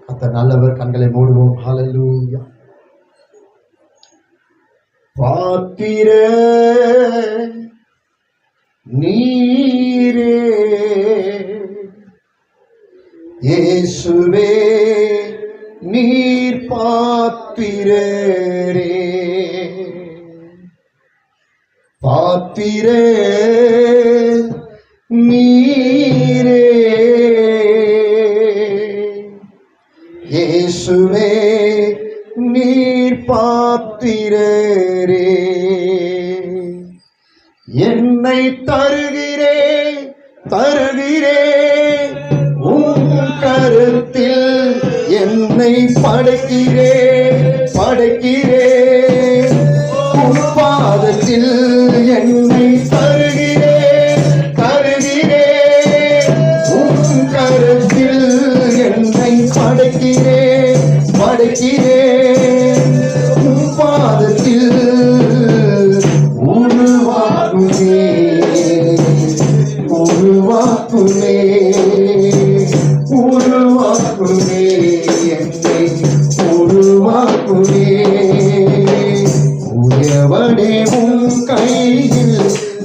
கர்த்தர் நல்லவர். கண்களை மூடுவோம். ஹல்லேலூயா. பாத்திர நீரே இயேசுவே நீர் பாத்திரரே, பாத்திரே நீரே இயேசுவே நீர் பாத்திரரே. என்னை தருகிறே தருகிறே உம் கருத்தில், என்னை படைக்கிறே படைக்கிறே உம் பாதத்தில். என்னை தருகிறே தருகிறே உம் கருத்தில், என்னை படைக்கிறே படைக்கிறே உம் பாதத்தில். உருவாக்குமே உருவாக்குமே உருவாக்குமே என்னை உருவாக்குமே. உயவனே உன் கையில்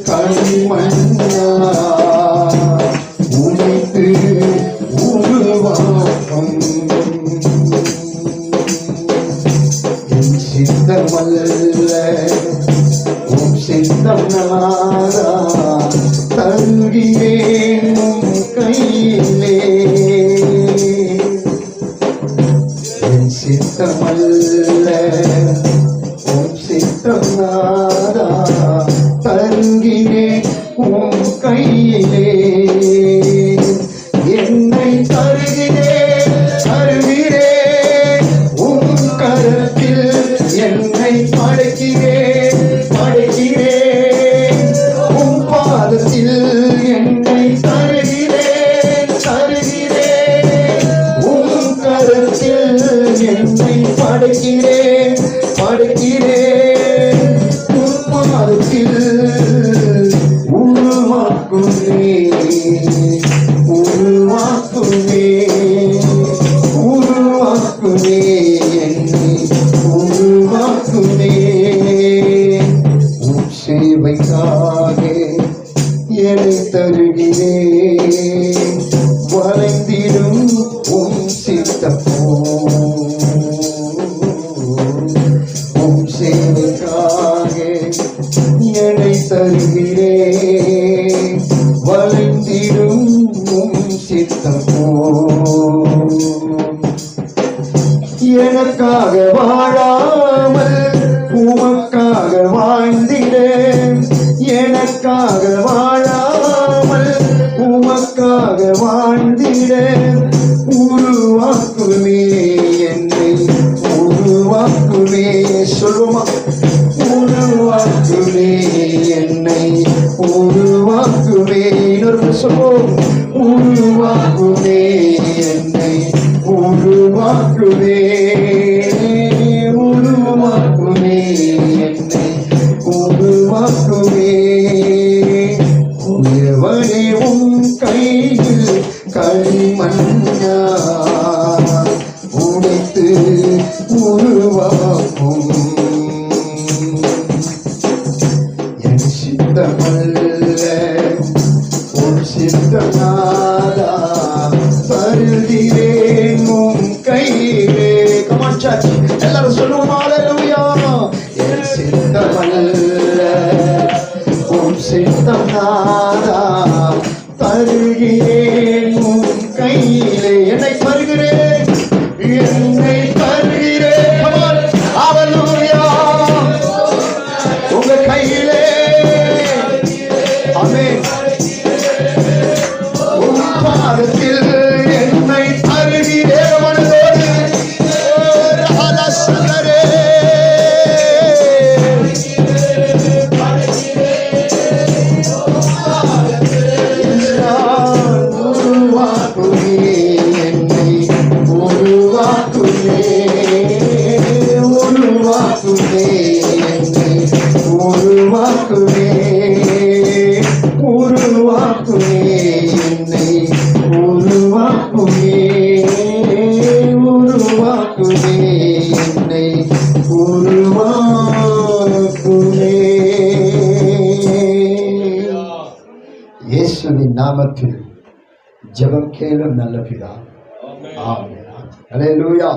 களிமண்ணா உனைத்து உருவாக்கும். என் சித்தமல்ல உன் சித்தம் நாதா, தருகிறேன் உன் கையிலே. என் சித்தமல்ல உன் சித்தம் நாதா, தருகிறேன் உன் கையிலே. என்னை தருகிறேன் தருகிறேன் உன் கரத்தில், என்னை படைக்கிறேன் படைக்கிறேன் உன் பாதத்தில். என்னை தருகிறேன் தருகிறேன் உன் கரத்தில், என்னை படைக்கிறேன் படைக்கிறேன் உன் பாதத்தில். உருவாக்குமே உருவாக்குமே உருவாக்குமே என்னை உருவாக்குமே. உன் சேவைக்காக என்னை தருகிறேன், வளைந்திடும் உன் சித்தப்போ. உன் சேவைக்காக என்னை தருகிறேன், வளைந்திடும் உன் சித்தப்போ. எனக்காக வாழாமல் உமக்காக வாழ்ந்திடேன், எனக்காக வாழாமல் உமக்காக வாழ்ந்திடேன். உருவாக்குமே என்னை உருவாக்குமே. சொல்லுமா? உருவாக்குமே என்னை உருவாக்குமே. இன்னொரு சொல்லுவோம். உருவாக்குமே என்னை உருவாக்குமே உருவாக்குமே என்னை உருவாக்குமே. உயவனே உன் கையில் களிமண்ணா உடைத்து உருவாக்கும். என் சித்தமல்ல உன் சித்தநாதா, தருகிறேன் உன் கையிலே. கமான் என்னை உருவாக்குமே. இயேசுவின் நாமத்தில் ஜெபம் கேளும் நல்ல பிதா. ஆமென். அல்லேலூயா.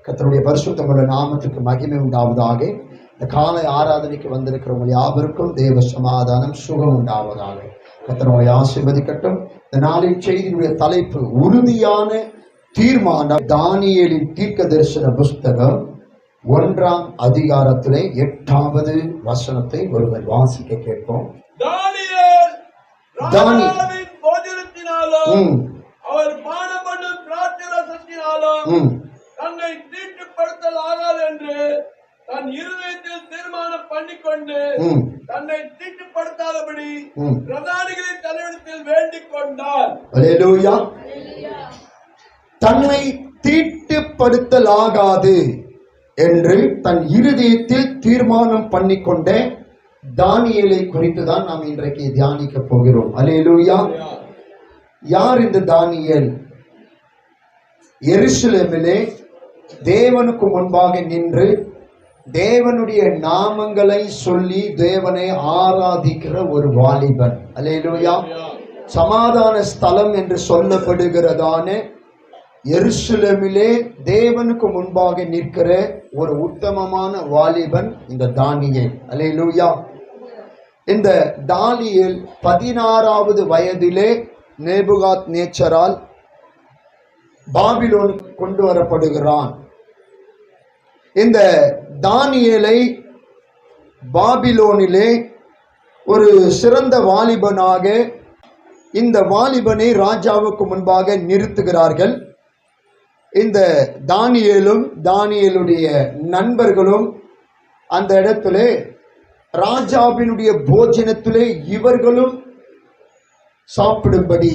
கர்த்தருடைய பரிசுத்தமுள்ள நாமத்துக்கு மகிமை உண்டாவதாக. இந்த காலை ஆராதனைக்கு வந்திருக்கிறவங்க யாவருக்கும் தேவ சமாதானம் சுகம் உண்டாவதாக. கர்த்தரை ஆசீர்வதிக்கட்டும். இந்த நாளின் செய்தியுடைய தலைப்பு உறுதியான தீர்மானம். தானியேலின் தீர்க்க தரிசன புஸ்தகம் 1ஆம் அதிகாரத்திலே 8வது வசனத்தை ஒருவர் வாசிக்க கேட்போம். அவர் பானம் பண்ணும் திராட்சரசத்தினாலும் தன்னை தீட்டுப்படுத்தல் ஆகாது என்று தன் இருதயத்தில் தீர்மானம் பண்ணிக்கொண்டு தன்னை தீட்டுப்படுத்தாதபடி பிரதானிகளின் தலைவரிடத்தில் வேண்டிக் கொண்டார். அல்லேலூயா. தன்னை தீட்டுப்படுத்தலாகாது என்று தன் இருதயத்தில் தீர்மானம் பண்ணிக்கொண்ட தானியேலை குறித்து தான் நாம் இன்றைக்கு தியானிக்க போகிறோம். அல்லேலூயா. யார் இந்த தானியேல்? எருசலேமிலே தேவனுக்கு முன்பாக நின்று தேவனுடைய நாமங்களை சொல்லி தேவனை ஆராதிக்கிற ஒரு வாலிபன். அல்லேலூயா. சமாதான ஸ்தலம் என்று சொல்லப்படுகிறதான எருசலேமிலே தேவனுக்கு முன்பாக நிற்கிற ஒரு உத்தமமான வாலிபன் இந்த தானியேல். அல்லேலூயா. இந்த தானியேல் 16வது வயதிலே நேபுகாத் நேச்சரால் பாபிலோனுக்கு கொண்டு வரப்படுகிறான். இந்த தானியேலை பாபிலோனிலே ஒரு சிறந்த வாலிபனாக இந்த வாலிபனை ராஜாவுக்கு முன்பாக நிறுத்துகிறார்கள். இந்த தானியேலும் தானியேலுடைய நண்பர்களும் அந்த இடத்திலே ராஜாவினுடைய போஜனத்திலே இவர்களும் சாப்பிடும்படி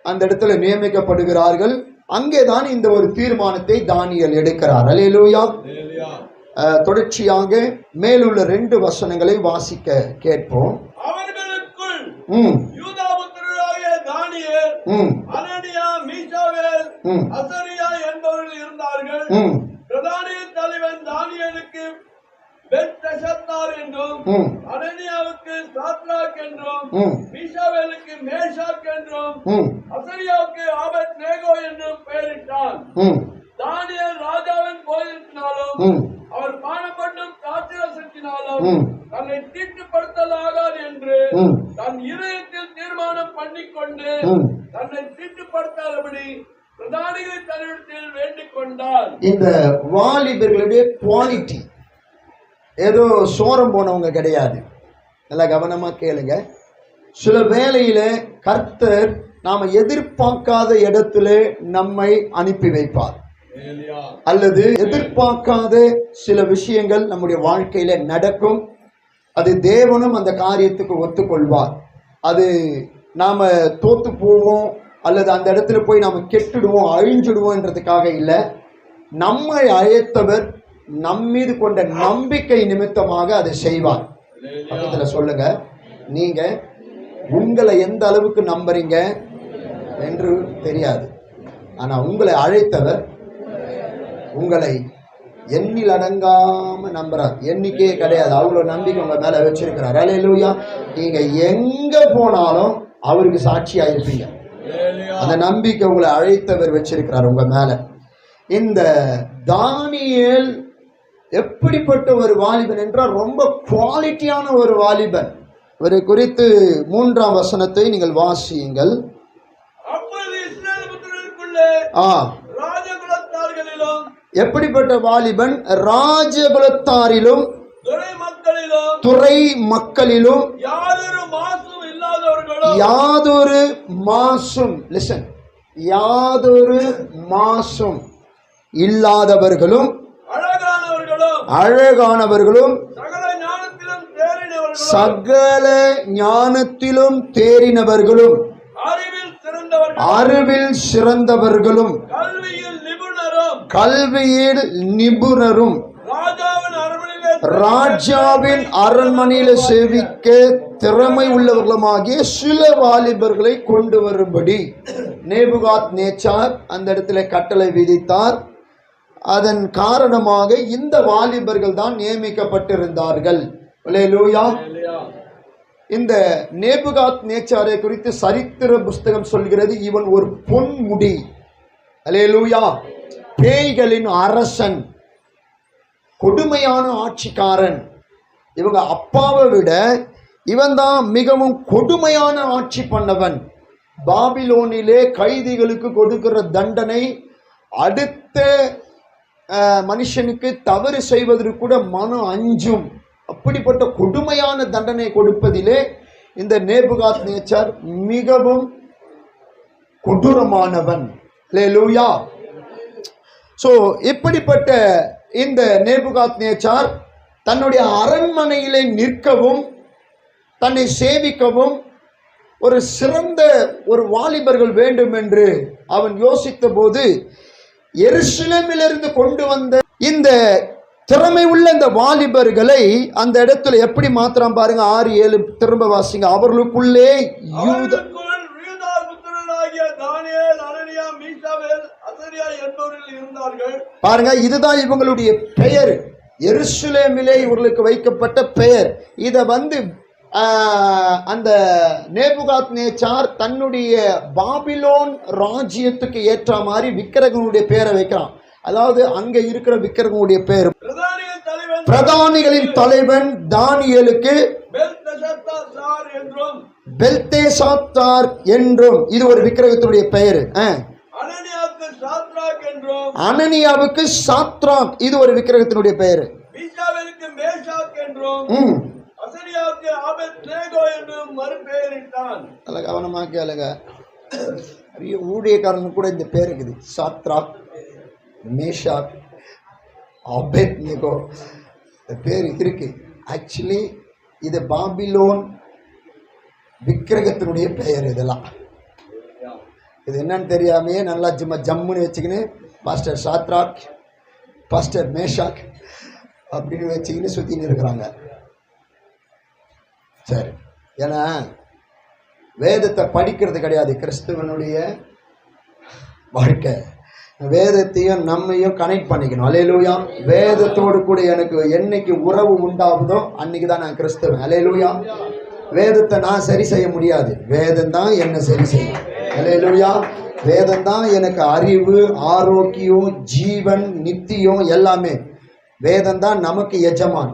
அந்த இடத்துல நியமிக்கப்படுகிறார்கள். அங்கேதான் இந்த ஒரு தீர்மானத்தை தானியேல் எடுக்கிறார். அல்லேலூயா. தொடர்ச்சியாக மேலுள்ள 2 வசனங்களை வாசிக்க கேட்போம். அவர்களுக்குள் யூதாபுத்திரராகிய தானியேல், அனனியா, மீசாவேல், அசரியா என்பவர்கள் இருந்தார்கள். பிரதானியின் தலைவன் தானியேலுக்கு பெல்தெஷாத்சார் என்றும், அனனியாவுக்கு சாத்ராக் என்றும், மீசாவேலுக்கு மேஷாக் என்றும், அசரியாவுக்கு ஆபேத்நேகோ என்றும் பெயரிட்டான். தானியேல் ராஜாவின் போஜனத்தினாலும் அவர் பானப்பட்டும் திராட்சரசத்தினாலும் தன்னை தீட்டுப்படுத்தலாகாது என்று தன் இதயத்தில் தீர்மானம் பண்ணிக்கொண்டு தன்னை தீட்டுப்படுத்தாதபடி பிரதானிகளின் தலைவரிடத்தில் வேண்டிக் கொண்டார். இந்த வாலிபர்களுடைய குவாலிட்டி ஏதோ சோரம் போனவங்க கிடையாது. நல்லா கவனமா கேளுங்க. சில வேளையில கர்த்தர் நாம எதிர்பார்க்காத இடத்துல நம்மை அனுப்பி வைப்பார், அல்லது எதிர்பார்க்காத சில விஷயங்கள் நம்முடைய வாழ்க்கையில நடக்கும். அது தேவனும் அந்த காரியத்துக்கு ஒத்துக்கொள்வார். அது நாம தோத்து போவோம் அல்லது அந்த இடத்துல போய் நாம கெட்டுடுவோம் அழிஞ்சிடுவோம்ன்றதுக்காக இல்லை. நம்மை அழைத்தவர் நம்மீது கொண்ட நம்பிக்கை நிமித்தமாக அதை செய்வார். பக்கத்துல சொல்லுங்க, நீங்க உங்களை எந்த அளவுக்கு நம்புறீங்க என்று தெரியாது, ஆனா உங்களை அழைத்தவர் உங்களை எண்ணில் அடங்காம நம்புறார். எண்ணிக்கையே கிடையாது, அவ்வளவு நம்பிக்கை உங்க மேல வச்சிருக்கிறார். அல்லேலூயா. நீங்க எங்க போனாலும் அவருக்கு சாட்சியா இருப்பீங்க. அந்த நம்பிக்கை உங்களை அழைத்தவர் வச்சிருக்கிறார் உங்க மேல. இந்த தானியேல் எப்படிப்பட்ட ஒரு வாலிபன் என்றால் ரொம்ப குவாலிட்டியான ஒரு வாலிபன். இவரை குறித்து 3ஆம் வசனத்தை நீங்கள் வாசியுங்கள். எப்படிப்பட்ட வாலிபன்? ராஜகுலத்தாரிலும் துறை மக்களிலும் யாதொரு மாசும் இல்லாதவர்களும் அழகானவர்களும் சகல ஞானத்திலும் தேறினவர்களும் அறிவில் சிறந்தவர்களும் கல்வியில் நிபுணரும் ராஜாவின் அரண்மனையில சேவிக்க திறமை உள்ளவர்களுமாகிய சில வாலிபர்களை கொண்டு வரும்படி நேபுகாத் நேச்சார் அந்த இடத்துல கட்டளை விதித்தார். அதன் காரணமாக இந்த வாலிபர்கள் தான் நியமிக்கப்பட்டிருந்தார்கள். அல்லேலூயா. இந்த நேபுகாத் நேச்சாரை குறித்து சரித்திர புஸ்தகம் சொல்கிறது, இவன் ஒரு பொன்முடி. அல்லேலூயா. பேய்களின் அரசன், கொடுமையான ஆட்சிக்காரன். இவங்க அப்பாவை விட இவன் தான் மிகவும் கொடுமையான ஆட்சி பண்ணவன். பாபிலோனிலே கைதிகளுக்கு கொடுக்கிற தண்டனை அடுத்த மனுஷனுக்கு தவறு செய்வதற்கு கூட மனம் அஞ்சும். அப்படிப்பட்ட கொடுமையான தண்டனை கொடுப்பதிலே இந்த நேபுகாத் நேச்சார் மிகவும் கொடூரமானவன். அல்லேலூயா. சோ இப்படிப்பட்ட இந்த நேபுகாத் நேச்சார் தன்னுடைய அரண்மனையிலே நிற்கவும் தன்னை சேவிக்கவும் ஒரு சிறந்த ஒரு வாலிபர்கள் வேண்டும் என்று அவன் யோசித்த போது எருசலேமிலிருந்து கொண்டு வந்த இந்த திறமை உள்ள இந்த வாலிபர்களை அந்த இடத்துல எப்படி மாத்திரம் பாருங்க. 6-7 திரும்ப வாசிங்க. அவர்களுக்குள்ளே பாருங்க, இதுதான் இவங்களுடைய பெயர். எருசலேமிலே இவர்களுக்கு வைக்கப்பட்ட பெயர். இத அந்த நேபுகாத் நேச்சார் தன்னுடைய பாபிலோன் ராஜ்யத்துக்கு ஏற்ற மாதிரி விக்கிரகங்களுடைய பெயரை வைக்கிறான். அதாவது அங்க இருக்கிற விக்கிரகங்களுடைய பெயர். பிரதானிகளின் தலைவன் தானியேலுக்கு பெல்தேசாத்தார் என்றும் இது ஒரு விக்கிரகத்தினுடைய பெயர். அனனியாவுக்கு சாத்ராக் இது ஒரு விக்கிரகத்தினுடைய பெயர். கவனமாக கேளுங்க. நிறைய ஊழியக்காரன் கூட இந்த பேர் இருக்குது. சாத்ராக், மேஷாக், ஆபேத்நேகோ இந்த பேர் இருக்கு. ஆக்சுவலி இது பாபிலோன் விக்கிரகத்தினுடைய பெயர். இதெல்லாம் இது என்னன்னு தெரியாமையே நல்லா ஜம்முன்னு வச்சுக்கின்னு பாஸ்டர் சாத்ராக், பாஸ்டர் மேஷாக் அப்படின்னு வச்சுக்கின்னு சுத்தின்னு இருக்கிறாங்க. சரி, ஏன்னா வேதத்தை படிக்கிறது கிடையாது கிறிஸ்துவனுடைய வாழ்க்கை. வேதத்தையும் நம்மையும் கனெக்ட் பண்ணிக்கணும். அல்லேலூயா. வேதத்தோடு கூட எனக்கு என்னைக்கு உறவு உண்டாகுதோ அன்னைக்கு தான் நான் கிறிஸ்தவன். அல்லேலூயா. வேதத்தை நான் சரி செய்ய முடியாது, வேதம் தான் என்னை சரி செய்யும். அல்லேலூயா. வேதம் தான் எனக்கு அறிவு, ஆரோக்கியம், ஜீவன், நித்தியம் எல்லாமே. வேதம் தான் நமக்கு எஜமான்.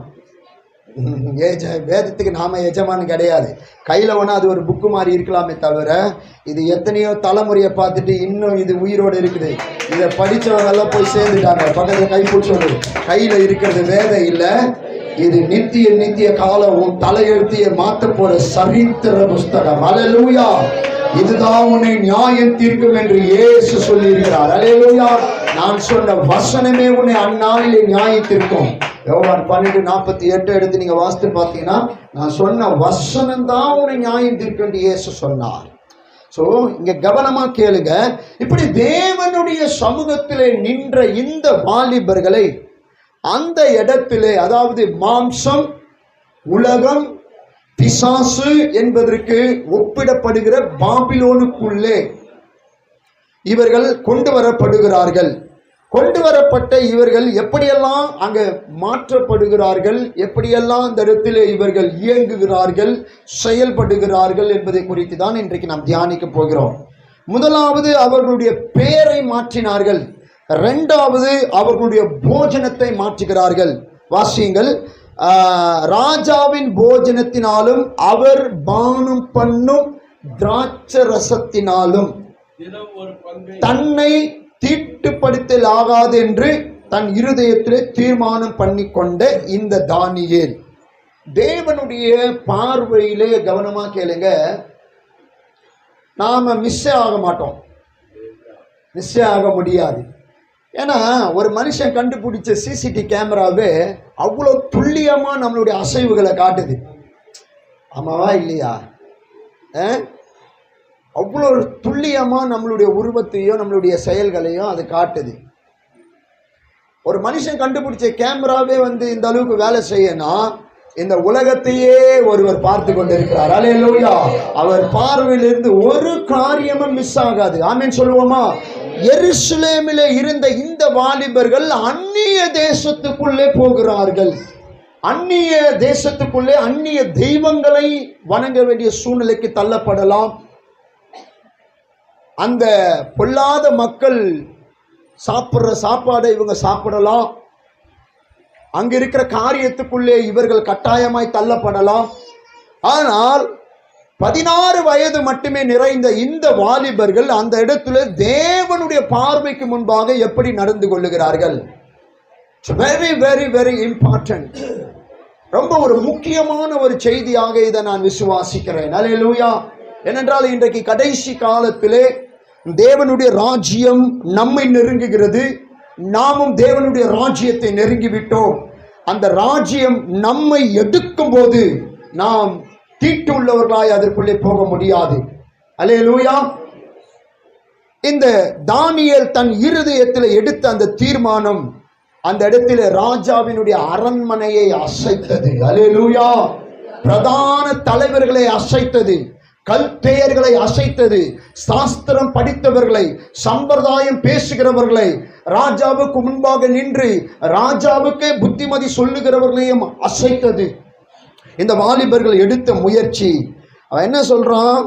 வேதத்துக்கு நாம எஜமான் கிடையாது. கையில் வேணா அது ஒரு புக்கு மாதிரி இருக்கலாமே தவிர இது எத்தனையோ தலைமுறையை பார்த்துட்டு இன்னும் இது உயிரோடு இருக்குது. இதை படித்தவங்கெல்லாம் போய் சேர்ந்துட்டாங்க. பக்கத்தில் கை பிடிச்சோடு கையில் இருக்கிறது வேதம் இல்லை, இது நித்திய காலம் உன் தலையெழுத்தியை மாற்ற போற சரித்திர புஸ்தகம். அல்லேலூயா. இதுதான் உன்னை நியாயம் தீர்க்கும் என்று இயேசு சொல்லி இருக்கிறார். அல்லேலூயா. நான் சொன்ன வசனமே உன்னை அந்நாளிலே நியாயத்திற்கும். யோவான் 12:48 எடுத்து நீங்க வாசித்து பார்த்தீங்கன்னா நான் சொன்ன வசனம் தான் உன்னை நியாயம் தீர்க்கும் என்று இயேசு சொன்னார். சோ இங்க கவனமா கேளுங்க. இப்படி தேவனுடைய சமூகத்திலே நின்ற இந்த வாலிபர்களை அந்த இடத்திலே, அதாவது மாம்சம், உலகம், பிசாசு என்பதற்கு ஒப்பிடப்படுகிற பாபிலோனுக்குள்ளே இவர்கள் கொண்டு வரப்படுகிறார்கள். கொண்டு வரப்பட்ட இவர்கள் எப்படியெல்லாம் அங்கே மாற்றப்படுகிறார்கள், எப்படியெல்லாம் அந்த இடத்திலே இவர்கள் இயங்குகிறார்கள், செயல்படுகிறார்கள் என்பதை குறித்து தான் இன்றைக்கு நாம் தியானிக்க போகிறோம். முதலாவது அவர்களுடைய பெயரை மாற்றினார்கள். இரண்டாவது அவர்களுடைய போஜனத்தை மாற்றுகிறார்கள். வாசியுங்கள். ராஜாவின் போஜனத்தினாலும் அவர் பானம் பண்ணும் திராட்சை ரசத்தினாலும் தன்னை தீட்டுப்படுத்தல் ஆகாது என்று தன் இருதயத்திலே தீர்மானம் பண்ணி கொண்ட இந்த தானியேல் தேவனுடைய பார்வையிலே, கவனமா கேளுங்க, நாம மிஸ் ஆக மாட்டோம், மிஸ் ஆக முடியாது. ஏன்னா ஒரு மனுஷன் கண்டுபிடிச்ச சிசிடிவி கேமராவே அவ்வளோ துல்லியமா நம்மளுடைய அசைவுகளை காட்டுது. ஆமாவா இல்லையா? அவ்வளோ துல்லியமா நம்மளுடைய உருவத்தையும் நம்மளுடைய செயல்களையும் அது காட்டுது. ஒரு மனுஷன் கண்டுபிடிச்ச கேமராவே இந்த அளவுக்கு வேலை செய்யணும், இந்த உலகத்தையே ஒருவர் பார்த்து கொண்டிருக்கிறார். அல்லேலூயா. அவர் பார்வையிலிருந்து ஒரு காரியமும் மிஸ் ஆகாது. ஆமென் சொல்லுவோமா? எருசலேமிலே இருந்த இந்த வாலிபர்கள் அந்நிய தேசத்துக்குள்ளே போகிறார்கள். அந்நிய தேசத்துக்குள்ளே அந்நிய தெய்வங்களை வணங்க வேண்டிய சூழ்நிலைக்கு தள்ளப்படலாம். அந்த பொல்லாத மக்கள் சாப்பிட்ற சாப்பாடை இவங்க சாப்பிடலாம். அங்க இருக்கிற காரியத்துக்குள்ளே இவர்கள் கட்டாயமாய் தள்ளப்படலாம். ஆனால் 16 வயது மட்டுமே நிறைந்த இந்த வாலிபர்கள் அந்த இடத்துல தேவனுடைய பார்வைக்கு முன்பாக எப்படி நடந்து கொள்ளுகிறார்கள்? Very very very important. ரொம்ப ஒரு முக்கியமான ஒரு செய்தியாக இதை நான் விசுவாசிக்கிறேன். அல்லேலூயா. ஏனென்றால் இன்றைக்கு கடைசி காலத்திலே தேவனுடைய ராஜ்யம் நம்மை நெருங்குகிறது. நாமும் தேவனுடைய ராஜ்யத்தை நெருங்கிவிட்டோம். அந்த ராஜ்யம் நம்மை எடுக்கும் போது நாம் தீட்டு உள்ளவர்களாய் அதற்குள்ளே போக முடியாது. அல்லேலூயா. இந்த தானியேல் தன் இருதயத்தில் எடுத்த அந்த தீர்மானம் அந்த இடத்துல ராஜாவினுடைய அரண்மனையை அசைத்தது. அல்லேலூயா. பிரதான தலைவர்களை அசைத்தது, கல்தேயர்களை அசைத்தது, சாஸ்திரம் படித்தவர்களை, சம்பிரதாயம் பேசுகிறவர்களை, ராஜாவுக்கு முன்பாக நின்று ராஜாவுக்கே புத்திமதி சொல்லுகிறவர்களையும் அசைத்தது. இந்த வாலிபர்கள் எடுத்த முயற்சி. அவன் என்ன சொல்றான்?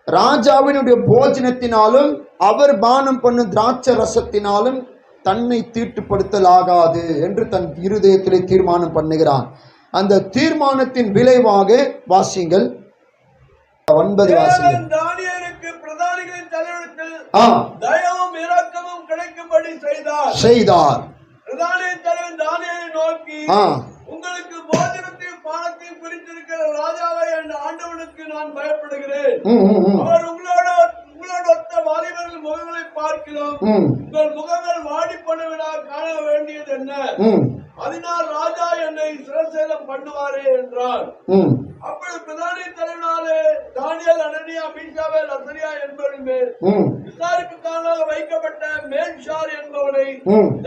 ராஜாவினுடைய போஜனத்தினாலும் அவர் பானம் பண்ணும் திராட்சை ரசத்தினாலும் தன்னை தீட்டுப்படுத்தலாகாது என்று தன் இருதயத்திலே தீர்மானம் பண்ணுகிறான். அந்த தீர்மானத்தின் விளைவாக வாசிங்கள் 9 வாசிங்கள். தானியேலுக்கு பிரதானிகளின் தலைவரிடத்தில் தயவும் இரக்கமும் கிடைக்கும்படி செய்தார். பிரதானியின் தலைவன் தானியேலை நோக்கி, உங்களுக்கு போஜனத்தையும் பானத்தையும் பிரித்திருக்கிற ராஜாவை என் ஆண்டவனுக்கு நான் பயப்படுகிறேன். அவர் உங்களோட ஒத்த வாலிபர்கள் முகங்களை பார்க்கிறோம். உங்கள் முகங்கள் வாடி போனவிடா காண வேண்டியது என்ன? அதனால் ராஜா என்னை சிரசேதம் பண்ணுவாரே என்றார். அப்பொழுது பிரதானி தலைவனாலே தானியேல், அனனியா, மீசாவேல், அசரியா என்பவரின் மேல் விசாரிப்புக்காக வைக்கப்பட்ட மேல்ஷார் என்பவனை